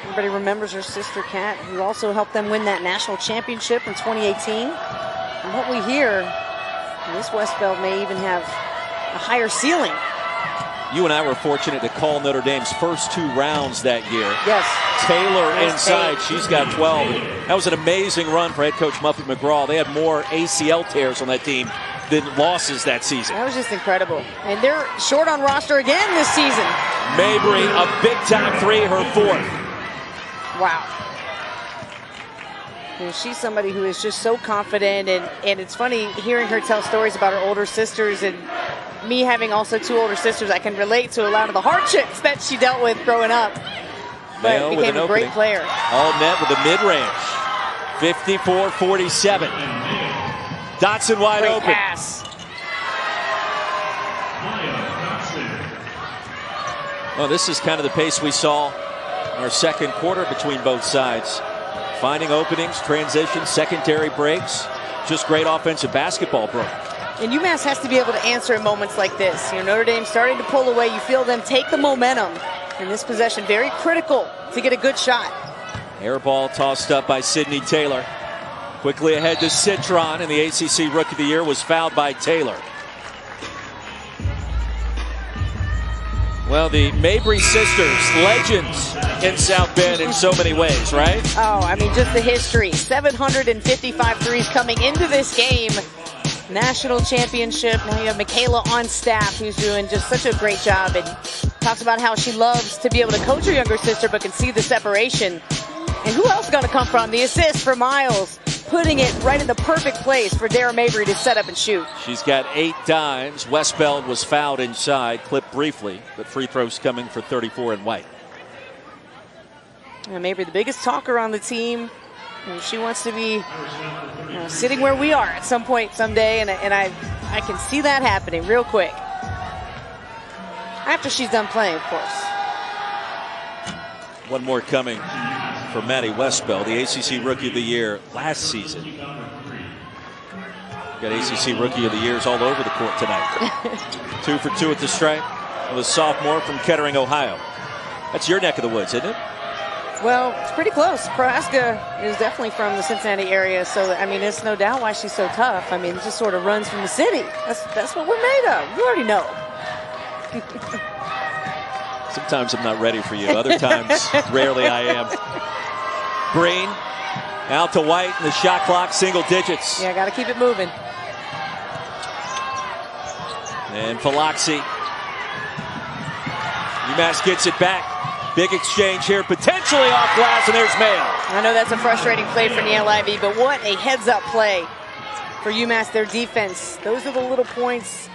everybody remembers her sister Kat, who also helped them win that national championship in 2018. And what we hear, this Westbeld may even have a higher ceiling. You and I were fortunate to call Notre Dame's first 2 rounds that year. Yes. Taylor inside, she's got 12. That was an amazing run for head coach Muffet McGraw. They had more ACL tears on that team than losses that season. That was just incredible. And they're short on roster again this season. Mabry, a big-time 3, her 4th. Wow. And she's somebody who is just so confident, and it's funny hearing her tell stories about her older sisters, and me having also 2 older sisters, I can relate to a lot of the hardships that she dealt with growing up. But Mayo became a great player. All net with a mid-range. 54-47. Dotson wide Great open. Pass. Well, this is kind of the pace we saw in our second quarter between both sides. Finding openings, transitions, secondary breaks. Just great offensive basketball, bro. And UMass has to be able to answer in moments like this. You know, Notre Dame starting to pull away. You feel them take the momentum in this possession. Very critical to get a good shot. Air ball tossed up by Sydney Taylor. Quickly ahead to Citron, and the ACC Rookie of the Year was fouled by Taylor. Well, the Mabry sisters, legends in South Bend in so many ways, right? Oh, I mean, just the history. 755 threes coming into this game. National championship. Now you have Michaela on staff, who's doing just such a great job, and talks about how she loves to be able to coach her younger sister, but can see the separation. And who else is going to come from? The assist for Miles, putting it right in the perfect place for Dara Mabry to set up and shoot. She's got 8 dimes. Westbeld was fouled inside, clipped briefly, but free throws coming for 34 and White. And Mabry, the biggest talker on the team. And she wants to be sitting where we are at some point someday, and I can see that happening real quick. After she's done playing, of course. One more coming for Maddie Westbeld, the ACC Rookie of the Year last season. Got ACC Rookie of the Years all over the court tonight. 2 for 2 at the stripe with a sophomore from Kettering, Ohio. That's your neck of the woods, isn't it? Well, it's pretty close. Prohaska is definitely from the Cincinnati area, so, I mean, it's no doubt why she's so tough. I mean, it just sort of runs from the city. That's what we're made of. You already know. Sometimes I'm not ready for you. Other times, rarely I am. Green out to White, and the shot clock single digits. Yeah, got to keep it moving. And Faloxi. UMass gets it back. Big exchange here, potentially off glass, and there's Mayo. I know that's a frustrating play for Niele Ivey, but what a heads-up play for UMass, their defense. Those are the little points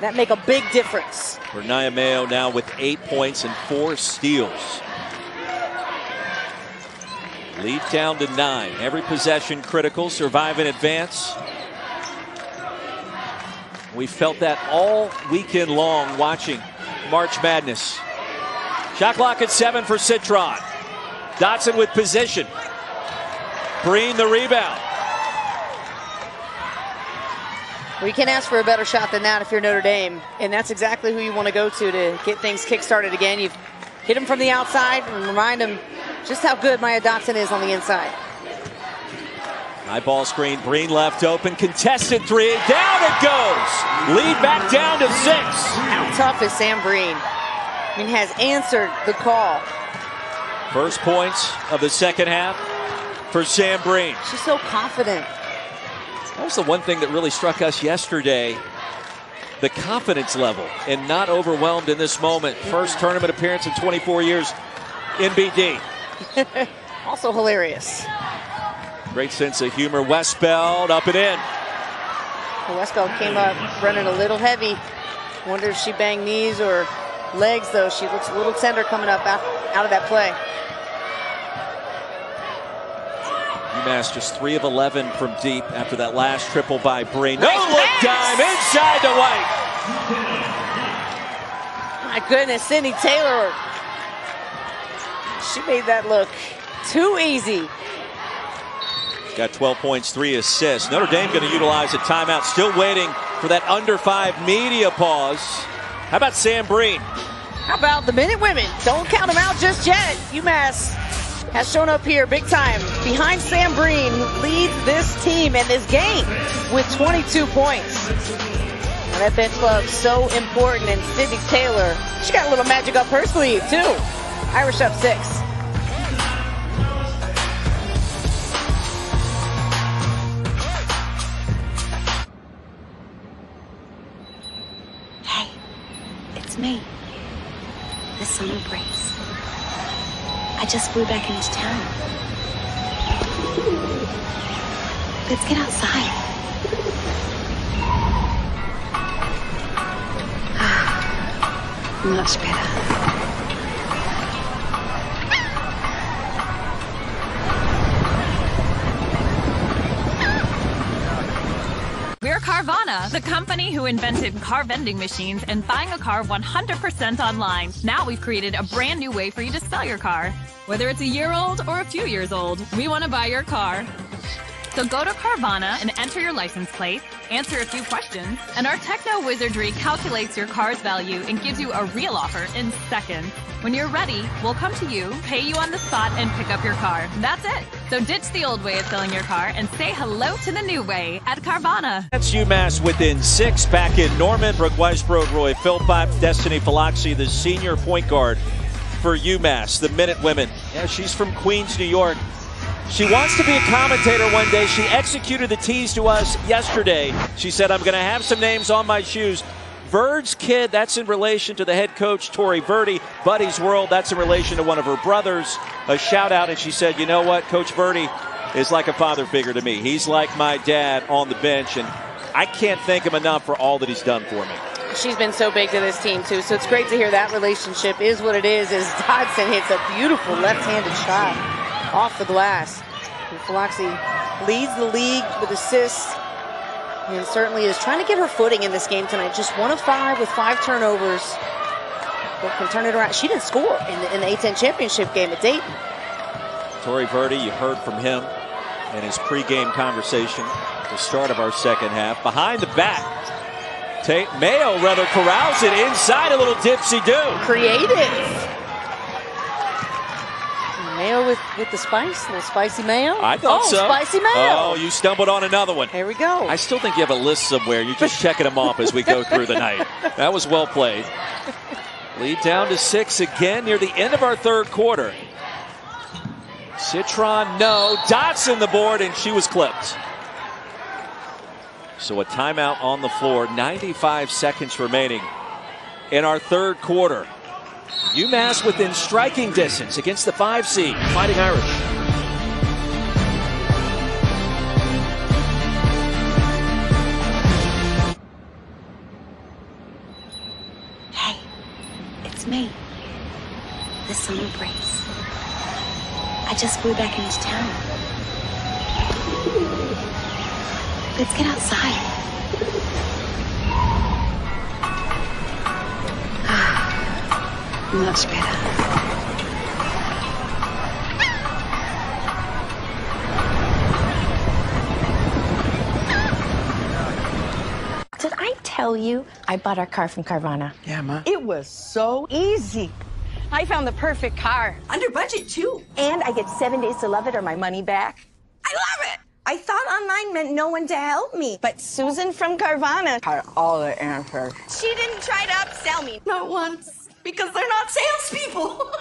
that make a big difference. For Nia Mayo now with 8 points and 4 steals. Lead down to 9. Every possession critical. Survive in advance. We felt that all weekend long watching March Madness. Shot clock at 7 for Citron. Dotson with position. Breen the rebound. Well, you can't ask for a better shot than that if you're Notre Dame. And that's exactly who you want to go to get things kick-started again. You've hit him from the outside and remind him just how good Maya Dotson is on the inside. High ball screen. Breen left open. Contested three. Down it goes. Lead back down to 6. How tough is Sam Breen? I mean, has answered the call. First points of the second half for Sam Breen. She's so confident. That was the one thing that really struck us yesterday. The confidence level and not overwhelmed in this moment. First tournament appearance in 24 years in BD. Also hilarious. Great sense of humor. Westbeld up and in. Well, Westbeld came up running a little heavy. Wonder if she banged knees or legs, though. She looks a little tender coming up out of that play. UMass just 3 of 11 from deep after that last triple by Breen. No look dime inside to White. My goodness, Sydney Taylor. She made that look too easy. Got 12 points, 3 assists. Notre Dame going to utilize a timeout. Still waiting for that under 5 media pause. How about Sam Breen? How about the Minute Women? Don't count them out just yet. UMass has shown up here big time behind Sam Breen, who leads this team and this game with 22 points. And that bench club so important. And Sydney Taylor, she got a little magic up her sleeve too. Irish up 6. Hey, it's me, the summer breeze. I just flew back into town. Let's get outside. Much better. We're Carvana, the company who invented car vending machines and buying a car 100% online. Now we've created a brand new way for you to sell your car. Whether it's a year old or a few years old, we want to buy your car. So go to Carvana and enter your license plate, answer a few questions, and our techno wizardry calculates your car's value and gives you a real offer in seconds. When you're ready, we'll come to you, pay you on the spot, and pick up your car. That's it. So ditch the old way of selling your car and say hello to the new way at Carvana. That's UMass within 6 back in Norman. Brooke Weisbrod, Roy Philpott, Destiny Falaxi, the senior point guard for UMass, the Minute Women. Yeah, she's from Queens, New York. She wants to be a commentator one day. She executed the tease to us yesterday. She said, I'm going to have some names on my shoes. Verd's kid, that's in relation to the head coach, Tori Verdi. Buddy's World, that's in relation to one of her brothers. A shout out, and she said, you know what, Coach Verdi is like a father figure to me. He's like my dad on the bench, and I can't thank him enough for all that he's done for me. She's been so big to this team, too, so it's great to hear that relationship is what it is, as Dotson hits a beautiful left-handed shot off the glass. And Falaxi leads the league with assists and certainly is trying to get her footing in this game tonight. Just 1 of 5 with 5 turnovers. But can turn it around. She didn't score in the A-10 championship game at Dayton. Tori Verdi, you heard from him in his pregame conversation at the start of our second half. Behind the back, Mayo rather corrals it inside, a little dipsy-do. Creative. Mayo with the spice, a little spicy mayo. I thought so. Spicy mayo. Oh, you stumbled on another one. There we go. I still think you have a list somewhere. You're just checking them off as we go through the night. That was well played. Lead down to 6 again near the end of our third quarter. Citron, no. Dotson the board, and she was clipped. So a timeout on the floor. 95 seconds remaining in our third quarter. UMass within striking distance against the 5 seed, Fighting Irish. Hey, it's me, the summer breeze. I just flew back into town. Let's get outside. Much better. Did I tell you I bought our car from Carvana? Yeah, Ma. It was so easy. I found the perfect car. Under budget, too. And I get 7 days to love it or my money back. I love it. I thought online meant no one to help me. But Susan from Carvana had all the answers. She didn't try to upsell me. Not once. Because they're not salespeople.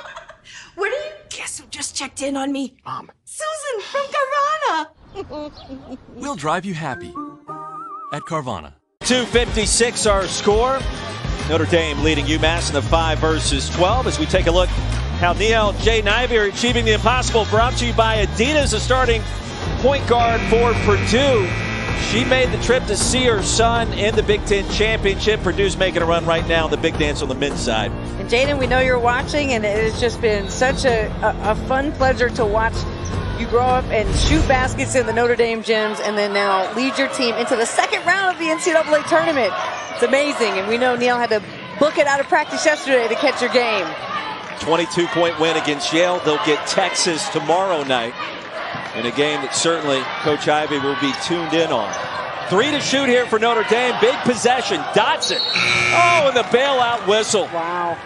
Where do you guess who just checked in on me? Mom. Susan from Carvana. We'll drive you happy at Carvana. 2:56 our score. Notre Dame leading UMass in the 5 versus 12 as we take a look how Niele, Jaden Ivey are achieving the impossible. Brought to you by Adidas, a starting point guard for Purdue. She made the trip to see her son in the Big Ten Championship. Purdue's making a run right now in the big dance on the men's side. And Jaden, we know you're watching, and it has just been such a fun pleasure to watch you grow up and shoot baskets in the Notre Dame gyms and then now lead your team into the second round of the NCAA tournament. It's amazing, and we know Niele had to book it out of practice yesterday to catch your game. 22-point win against Yale. They'll get Texas tomorrow night in a game that certainly Coach Ivey will be tuned in on. 3 to shoot here for Notre Dame. Big possession. Dotson. Oh, and the bailout whistle. Wow.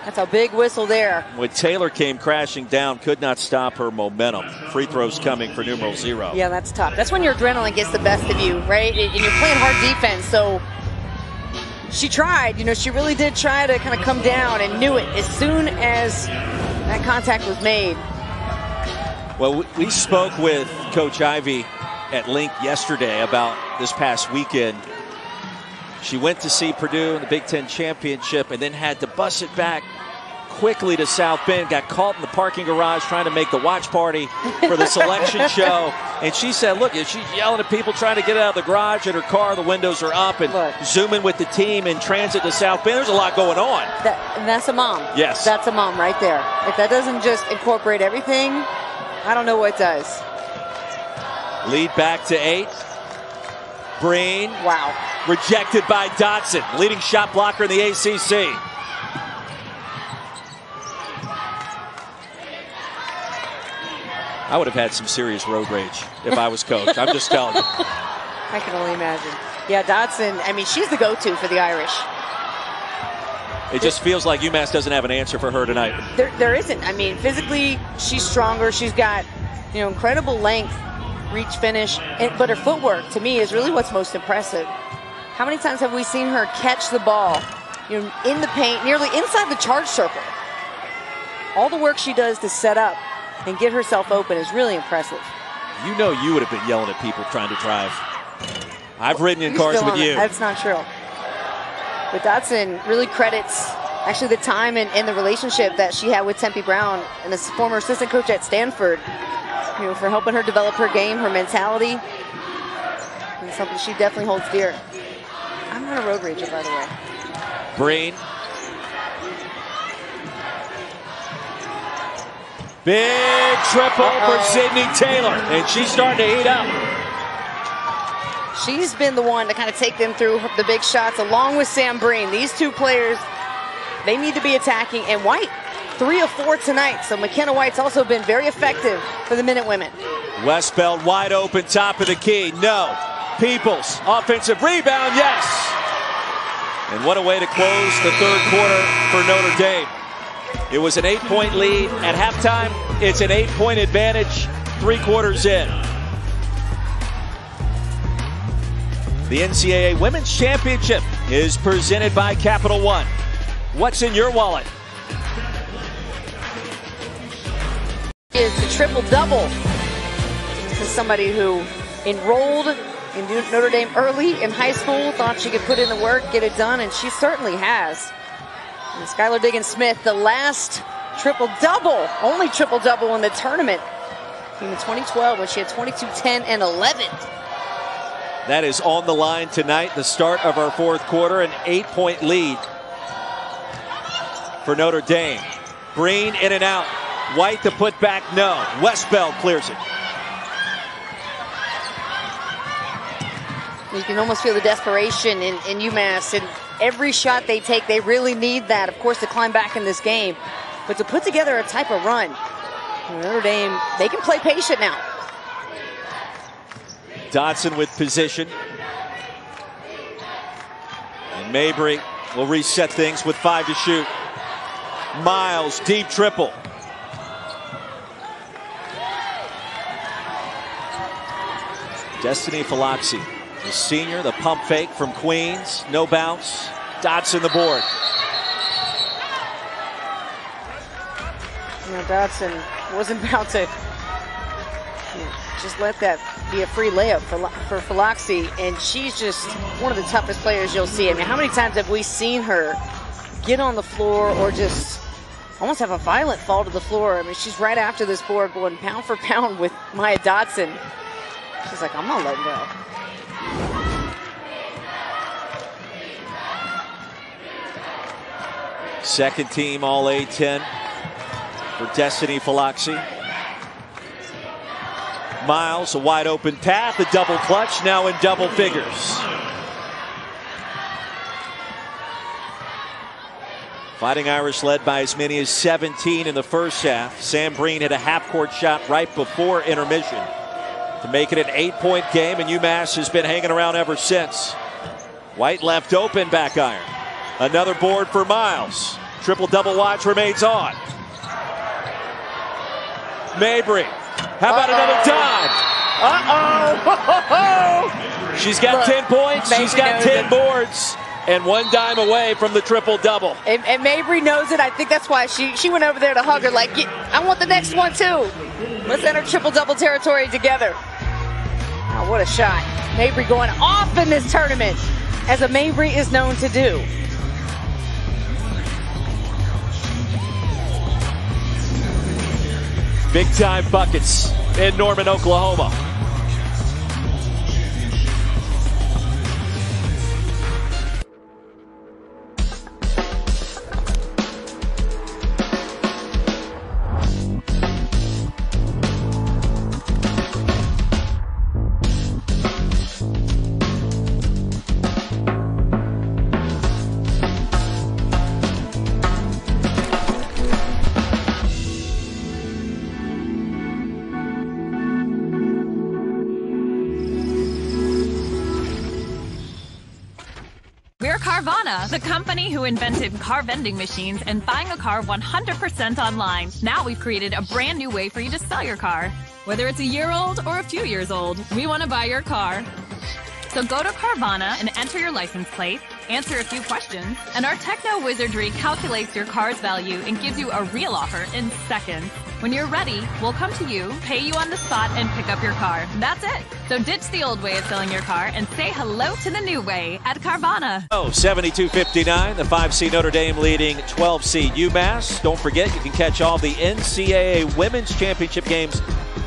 That's a big whistle there. When Taylor came crashing down, could not stop her momentum. Free throws coming for numeral 0. Yeah, that's tough. That's when your adrenaline gets the best of you, right? And you're playing hard defense, so she tried. You know, she really did try to kind of come down and knew it as soon as that contact was made. Well, we spoke with Coach Ivey at length yesterday about this past weekend. She went to see Purdue in the Big Ten Championship and then had to bus it back quickly to South Bend. Got caught in the parking garage trying to make the watch party for the selection show. And she said, look, she's yelling at people trying to get out of the garage in her car. The windows are up and zooming with the team in transit to South Bend. There's a lot going on. And that's a mom. Yes. That's a mom right there. If that doesn't just incorporate everything, I don't know what does. Lead back to 8. Breen. Wow. Rejected by Dotson, leading shot blocker in the ACC. I would have had some serious road rage if I was coach. I'm just telling you. I can only imagine. Yeah, Dotson, I mean, she's the go-to for the Irish. It just feels like UMass doesn't have an answer for her tonight. There isn't. I mean, physically, she's stronger. She's got, incredible length, reach, finish. But her footwork, to me, is really what's most impressive. How many times have we seen her catch the ball, in the paint, nearly inside the charge circle? All the work she does to set up and get herself open is really impressive. You know you would have been yelling at people trying to drive. I've ridden in cars with you. That's not true. But Dotson really credits actually the time and the relationship that she had with Tempe Brown and as former assistant coach at Stanford, for helping her develop her game, her mentality. And something she definitely holds dear. I'm not a road rager, by the way. Breen. Big triple for Sydney Taylor, and she's starting to heat up. She's been the one to kind of take them through the big shots along with Sam Breen. These two players, they need to be attacking. And White, 3 of 4 tonight. So McKenna White's also been very effective for the Minute Women. Westbeld wide open, top of the key. No. Peoples, offensive rebound, yes. And what a way to close the third quarter for Notre Dame. It was an 8-point lead at halftime. It's an 8-point advantage 3 quarters in. The NCAA Women's Championship is presented by Capital One. What's in your wallet? Is the triple-double. This is somebody who enrolled in Notre Dame early in high school, thought she could put in the work, get it done, and she certainly has. And Skylar Diggins-Smith, the last triple-double, only triple-double in the tournament in 2012 when she had 22, 10, and 11. That is on the line tonight, the start of our fourth quarter, an 8-point lead for Notre Dame. Breen in and out. White to put back, no. Westbeld clears it. You can almost feel the desperation in UMass, and every shot they take, they really need that, of course, to climb back in this game. But to put together a type of run, Notre Dame, they can play patient now. Dotson with position. And Mabry will reset things with 5 to shoot. Miles, deep triple. Destiny Philoxy, the senior, the pump fake from Queens. No bounce. Dotson the board. You know, Dotson wasn't about to just let that be a free layup for Philoxy, and she's just one of the toughest players you'll see. I mean, how many times have we seen her get on the floor or just almost have a violent fall to the floor? I mean, she's right after this board going pound for pound with Maya Dotson. She's like, I'm not letting go. Second team All A-10 for Destiny Philoxy. Miles, a wide open path, a double clutch, now in double figures. Fighting Irish led by as many as 17 in the first half. Sam Breen hit a half-court shot right before intermission to make it an 8-point game, and UMass has been hanging around ever since. White left open, back iron. Another board for Miles. Triple-double watch remains on. Mabry. How about another dive? Uh-oh. She's got 10 points. She's got 10 boards. And 1 dime away from the triple-double. And Mabry knows it. I think that's why she went over there to hug her like, I want the next one too. Let's enter triple-double territory together. Oh, what a shot. Mabry going off in this tournament, as a Mabry is known to do. Big-time buckets in Norman, Oklahoma. We're Carvana, the company who invented car vending machines and buying a car 100% online. Now we've created a brand new way for you to sell your car. Whether it's a year old or a few years old, we want to buy your car. So go to Carvana and enter your license plate, answer a few questions, and our techno wizardry calculates your car's value and gives you a real offer in seconds. When you're ready, we'll come to you, pay you on the spot, and pick up your car. That's it. So ditch the old way of selling your car and say hello to the new way at Carvana. 72-59, the 5C Notre Dame leading 12C UMass. Don't forget, you can catch all the NCAA Women's Championship games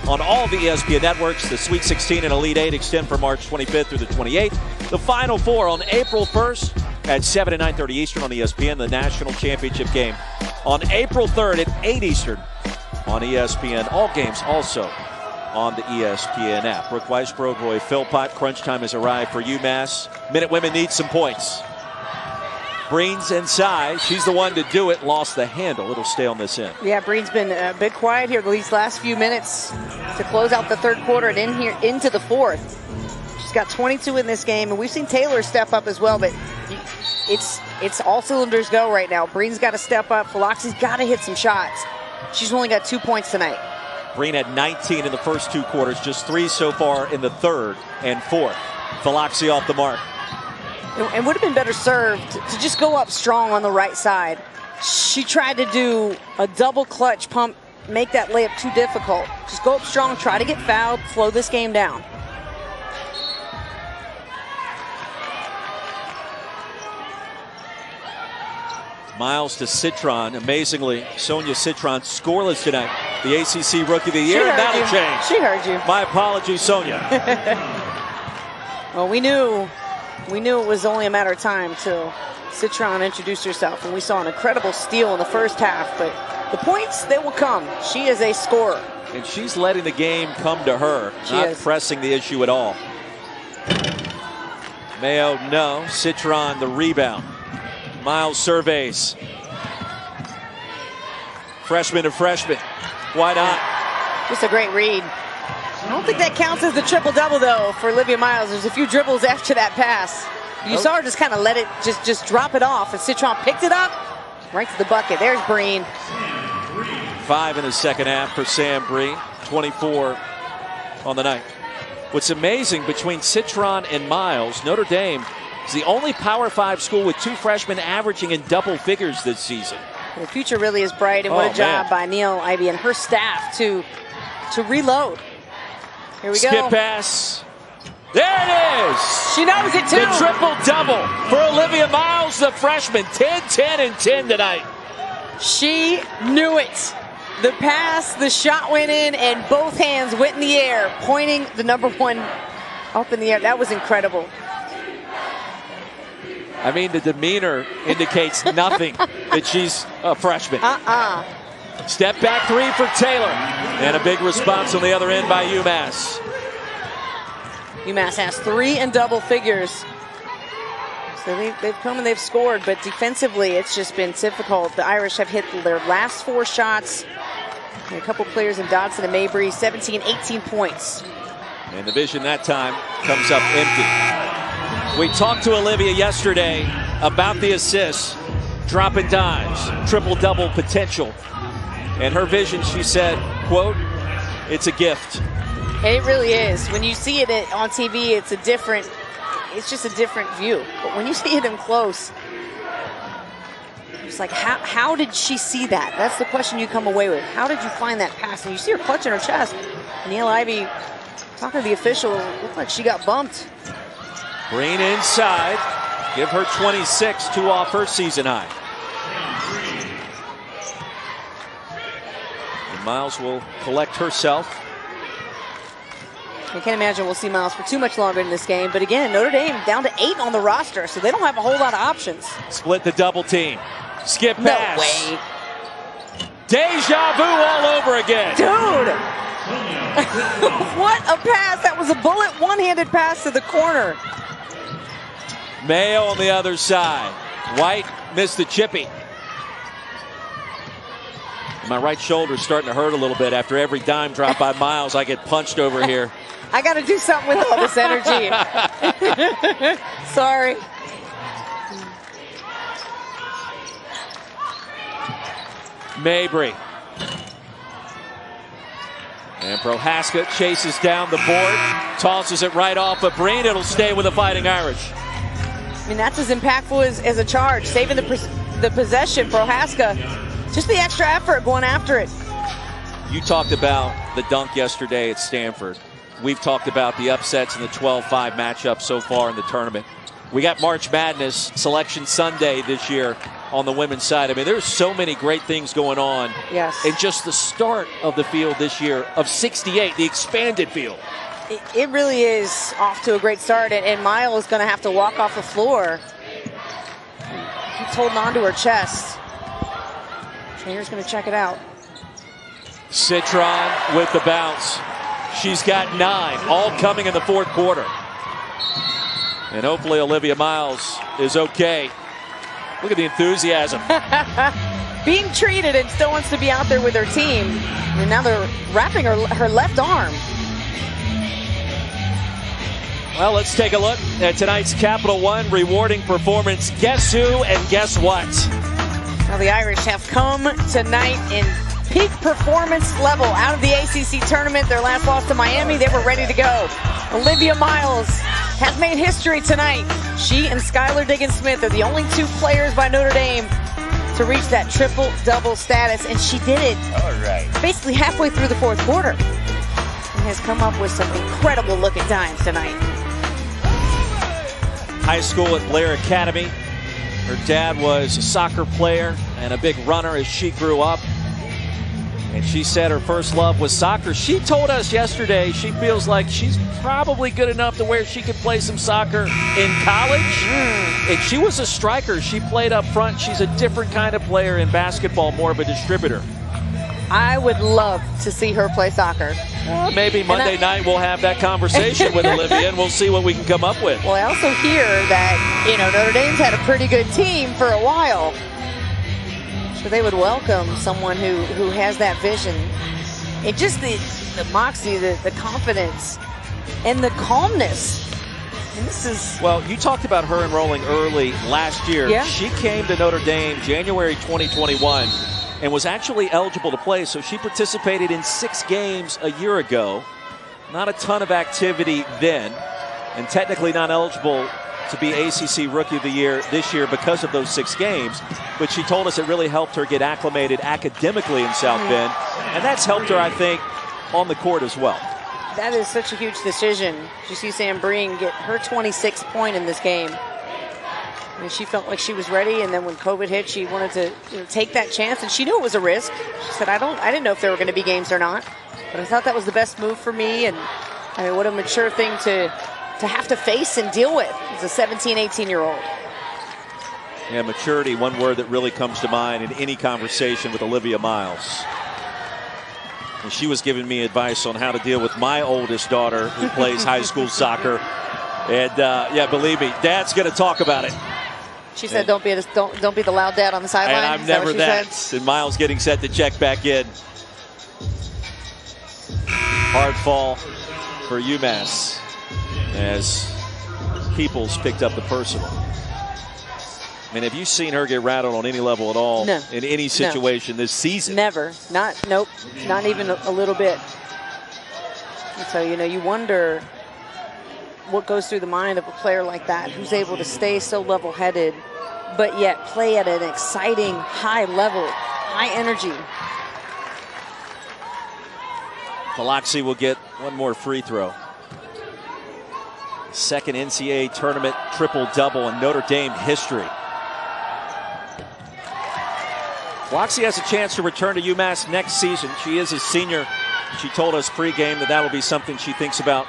on all the ESPN networks. The Sweet 16 and Elite 8 extend from March 25th through the 28th. The Final Four on April 1st at 7 and 9:30 Eastern on ESPN. The National Championship game on April 3rd at 8 Eastern on ESPN. All games also on the ESPN app. Brooke Weisbrod, Roy Philpott. Crunch time has arrived for UMass. Minute Women need some points. Breen's inside. She's the one to do it. Lost the handle. It'll stay on this end. Yeah, Breen's been a bit quiet here these last few minutes to close out the third quarter and into the fourth. She's got 22 in this game, and we've seen Taylor step up as well, but it's all cylinders go right now. Breen's got to step up. Philoxy's got to hit some shots. She's only got 2 points tonight. Breen had 19 in the first 2 quarters, just 3 so far in the third and fourth. Philoxy off the mark. And would have been better served to just go up strong on the right side. She tried to do a double clutch pump, make that layup too difficult. Just go up strong, try to get fouled, slow this game down. Miles to Citron. Amazingly, Sonia Citron scoreless tonight. The ACC Rookie of the Year, and that'll change. She heard you. My apologies, Sonia. Well, we knew it was only a matter of time till Citron introduced herself, and we saw an incredible steal in the first half, but the points, they will come. She is a scorer. And she's letting the game come to her, not pressing the issue at all. Mayo, no. Citron, the rebound. Miles surveys. Freshman to freshman. Why not? Just a great read. I don't think that counts as the triple-double, though, for Olivia Miles. There's a few dribbles after that pass. You saw her just kind of let it, just drop it off, and Citron picked it up right to the bucket. There's Breen. 5 in the second half for Sam Breen. 24 on the night. What's amazing, between Citron and Miles, Notre Dame is the only Power 5 school with 2 freshmen averaging in double figures this season. The future really is bright, and what a job by Niele Ivey and her staff to reload. Here we go. Skip pass. There it is. She knows it too. The triple-double for Olivia Miles, the freshman. 10, 10, and 10 tonight. She knew it. The pass, the shot went in, and both hands went in the air, pointing the number 1 up in the air. That was incredible. I mean, the demeanor indicates nothing that she's a freshman. Step back 3 for Taylor. And a big response on the other end by UMass. UMass has 3 in double figures. So they've come and they've scored, but defensively it's just been difficult. The Irish have hit their last 4 shots. And a couple players in Dodson and Mabry, 17, 18 points. And the vision that time comes up empty. We talked to Olivia yesterday about the assists, dropping dimes, triple-double potential. And her vision, she said, quote, "It's a gift." It really is. When you see it on TV, it's just a different view. But when you see it in close, it's like, how did she see that? That's the question you come away with. How did you find that pass? And you see her clutching her chest. Niele Ivey, talking to the official, looked like she got bumped. Breen inside. Give her 26, 2 off her season high. And Miles will collect herself. I can't imagine we'll see Miles for too much longer in this game. But again, Notre Dame down to 8 on the roster, so they don't have a whole lot of options. Split the double team. Skip pass. No way. Deja vu all over again. Dude. What a pass. That was a bullet one-handed pass to the corner. Mayo on the other side. White missed the chippy. My right shoulder's starting to hurt a little bit. After every dime drop by Miles, I get punched over here. I got to do something with all this energy. Sorry. Mabry. And Prohaska chases down the board, tosses it right off of Breen. It'll stay with the Fighting Irish. I mean, that's as impactful as a charge. Saving the possession, Prohaska. Just the extra effort going after it. You talked about the dunk yesterday at Stanford. We've talked about the upsets in the 12-5 matchup so far in the tournament. We got March Madness Selection Sunday this year on the women's side. I mean, there's so many great things going on. Yes. And just the start of the field this year of 68, the expanded field. It really is off to a great start, and Miles is going to have to walk off the floor. Keeps holding on to her chest. Trainer's going to check it out. Citron with the bounce. She's got 9, all coming in the 4th quarter. And hopefully Olivia Miles is okay. Look at the enthusiasm. Being treated and still wants to be out there with her team. And now they're wrapping her left arm. Well, let's take a look at tonight's Capital One rewarding performance. Guess who and guess what? Now the Irish have come tonight in peak performance level out of the ACC tournament. Their last loss to Miami, they were ready to go. Olivia Miles has made history tonight. She and Skylar Diggins-Smith are the only 2 players by Notre Dame to reach that triple-double status, and she did it basically halfway through the 4th quarter. And has come up with some incredible-looking dimes tonight. High school at Blair Academy. Her dad was a soccer player and a big runner as she grew up. And she said her first love was soccer. She told us yesterday she feels like she's probably good enough to where she could play some soccer in college. And she was a striker. She played up front. She's a different kind of player in basketball, more of a distributor. I would love to see her play soccer. Well, maybe Monday night we'll have that conversation with Olivia, and we'll see what we can come up with. Well, I also hear that, Notre Dame's had a pretty good team for a while. So they would welcome someone who has that vision. And just the moxie, the confidence, and the calmness. And this is... Well, you talked about her enrolling early last year. Yeah. She came to Notre Dame January 2021 and was actually eligible to play, so she participated in 6 games a year ago. Not a ton of activity then, and technically not eligible to be ACC Rookie of the Year this year because of those 6 games. But she told us it really helped her get acclimated academically in South Bend, and that's helped her, I think, on the court as well. That is such a huge decision. You see Sam Breen get her 26th point in this game. And she felt like she was ready, and then when COVID hit, she wanted to take that chance, and she knew it was a risk. She said, I didn't know if there were going to be games or not, but I thought that was the best move for me, and I mean, what a mature thing to have to face and deal with as a 17, 18-year-old. Yeah, maturity, one word that really comes to mind in any conversation with Olivia Miles. And she was giving me advice on how to deal with my oldest daughter who plays high school soccer. And yeah, believe me, Dad's going to talk about it. She said, don't be the loud dad on the sideline. And I'm never that. And Miles getting set to check back in. Hard fall for UMass as Peoples picked up the personal. I mean, have you seen her get rattled on any level at all? No. In any situation this season? Never. Nope. Not even a little bit. And so, you wonder what goes through the mind of a player like that who's able to stay so level-headed but yet play at an exciting high level, high energy. Biloxi will get one more free throw. Second NCAA tournament triple-double in Notre Dame history. Biloxi has a chance to return to UMass next season. She is a senior. She told us pregame that will be something she thinks about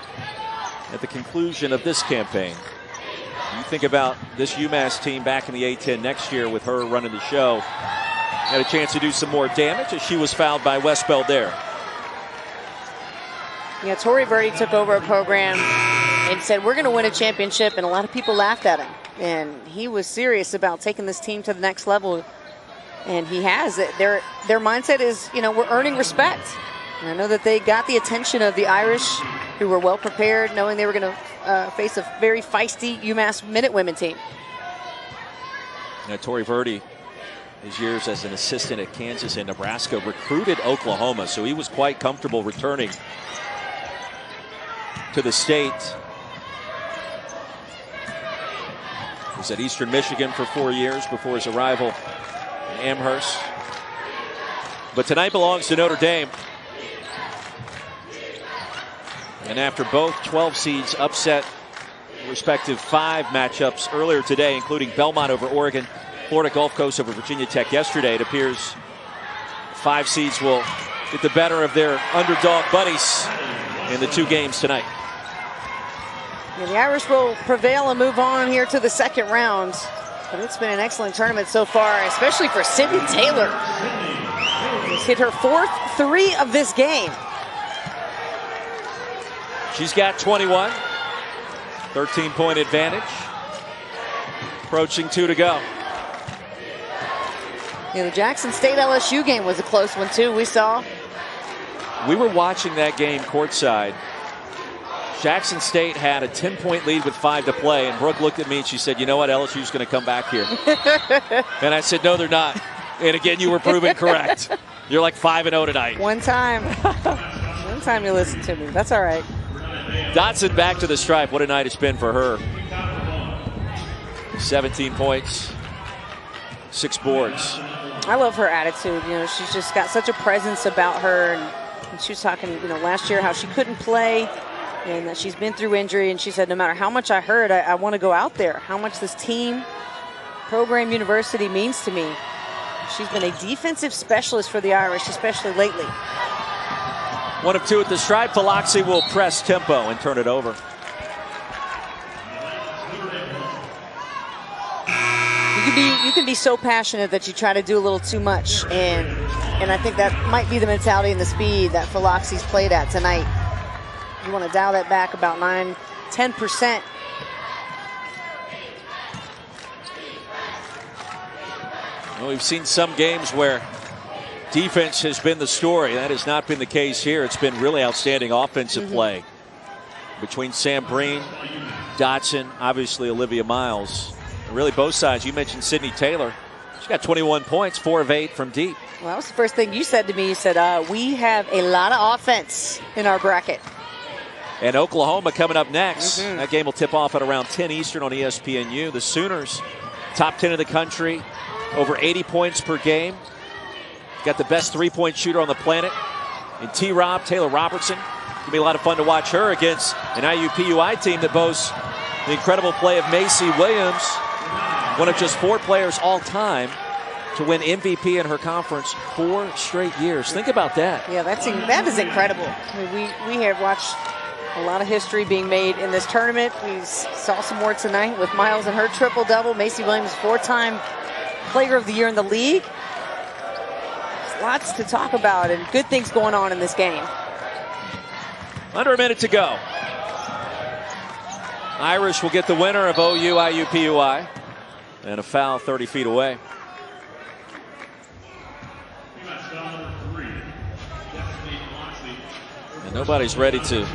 at the conclusion of this campaign. You think about this UMass team back in the A-10 next year with her running the show. Had a chance to do some more damage as she was fouled by Wes Beldaire. Yeah, Tory Verdi took over a program and said, we're going to win a championship, and a lot of people laughed at him. And he was serious about taking this team to the next level, and he has. Their mindset is, we're earning respect. And I know that they got the attention of the Irish, who were well prepared, knowing they were going to face a very feisty UMass Minutewomen team. Now, Tory Verdi, his years as an assistant at Kansas and Nebraska, recruited Oklahoma, so he was quite comfortable returning to the state. He was at Eastern Michigan for 4 years before his arrival in Amherst. But tonight belongs to Notre Dame. And after both 12 seeds upset respective 5 matchups earlier today, including Belmont over Oregon, Florida Gulf Coast over Virginia Tech yesterday, it appears 5 seeds will get the better of their underdog buddies in the 2 games tonight. Yeah, the Irish will prevail and move on here to the second round. But it's been an excellent tournament so far, especially for Sydney Taylor. She's hit her 4th 3 of this game. She's got 21, 13-point advantage. Approaching 2 to go. Yeah, the Jackson State LSU game was a close one too, we saw. We were watching that game courtside. Jackson State had a 10-point lead with 5 to play, and Brooke looked at me and she said, you know what, LSU's going to come back here. And I said, no, they're not. And again, you were proven correct. You're like 5-0 tonight. One time. One time you listened to me. That's all right. Dotson back to the stripe. What a night it's been for her. 17 points, 6 boards. I love her attitude. She's just got such a presence about her. And she was talking, last year how she couldn't play and that she's been through injury. And she said, no matter how much I hurt, I want to go out there. How much this team, program, university means to me. She's been a defensive specialist for the Irish, especially lately. 1 of 2 at the stripe. Philoxy will press tempo and turn it over. You can be so passionate that you try to do a little too much, and I think that might be the mentality and the speed that Philoxy's played at tonight. You want to dial that back about 9–10%. Well, we've seen some games where defense has been the story. That has not been the case here. It's been really outstanding offensive play between Sam Breen, Dotson, obviously Olivia Miles. Really both sides. You mentioned Sydney Taylor. She got 21 points, 4 of 8 from deep. Well, that was the first thing you said to me. You said, we have a lot of offense in our bracket. And Oklahoma coming up next. That game will tip off at around 10 Eastern on ESPNU. The Sooners, top 10 in the country, over 80 points per game. Got the best three-point shooter on the planet in T-Rob, Taylor Robertson. It'll be a lot of fun to watch her against an IUPUI team that boasts the incredible play of Macy Williams, one of just 4 players all time to win MVP in her conference 4 straight years. Think about that. Yeah, that is incredible. I mean, we have watched a lot of history being made in this tournament. We saw some more tonight with Miles and her triple-double. Macy Williams, 4-time Player of the Year in the league. There's lots to talk about and good things going on in this game. Under a minute to go. Irish will get the winner of OU IUPUI, and a foul 30 feet away. And nobody's ready to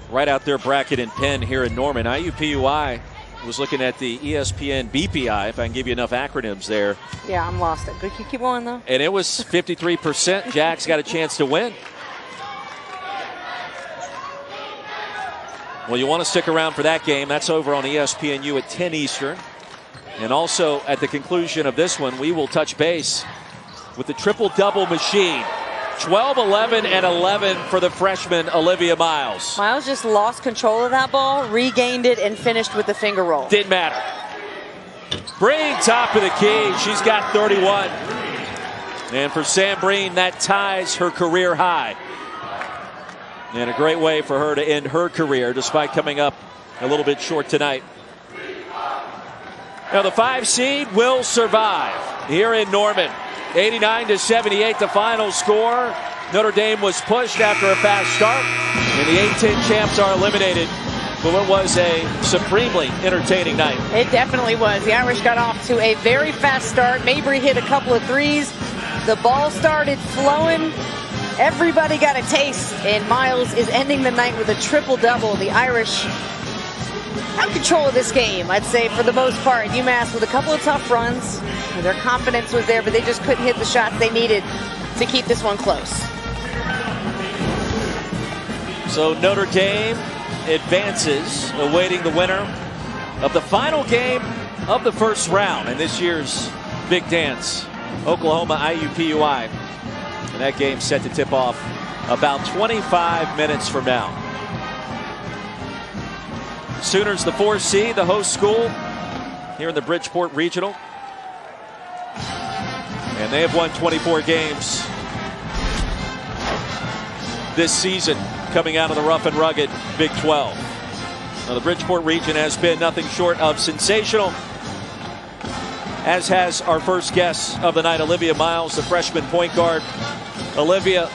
write out their bracket in pen here in Norman. IUPUI was looking at the ESPN BPI, if I can give you enough acronyms there. Yeah, I'm lost. But you keep going, though. And it was 53%. Jack's got a chance to win. Well, you want to stick around for that game. That's over on ESPNU at 10 Eastern. And also at the conclusion of this one, we will touch base with the triple-double machine. 12, 11, and 11 for the freshman Olivia Miles. Miles just lost control of that ball, regained it, and finished with the finger roll. Didn't matter. Breen, top of the key. She's got 31. And for Sam Breen, that ties her career high. And a great way for her to end her career, despite coming up a little bit short tonight. Now the 5 seed will survive here in Norman. 89-78 the final score. Notre Dame was pushed after a fast start, and the A-10 champs are eliminated. But it was a supremely entertaining night. It definitely was. The Irish got off to a very fast start. Mabry hit a couple of threes. The ball started flowing. Everybody got a taste, and Miles is ending the night with a triple-double. The Irish have control of this game, I'd say, for the most part. UMass with a couple of tough runs. Their confidence was there, but they just couldn't hit the shots they needed to keep this one close. So Notre Dame advances, awaiting the winner of the final game of the first round in this year's Big Dance, Oklahoma IUPUI. And that game set to tip off about 25 minutes from now. Sooners, the 4 seed, the host school here in the Bridgeport Regional. And they have won 24 games this season, coming out of the rough and rugged Big 12. Now, the Bridgeport region has been nothing short of sensational, as has our first guest of the night, Olivia Miles, the freshman point guard. Olivia,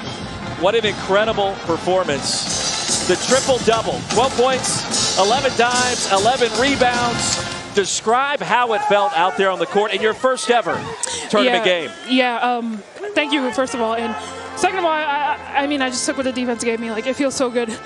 what an incredible performance. The triple-double, 12 points, 11 dimes, 11 rebounds. Describe how it felt out there on the court in your first ever tournament game. Yeah, thank you, first of all. And second of all, I mean, I just took what the defense gave me. Like, it feels so good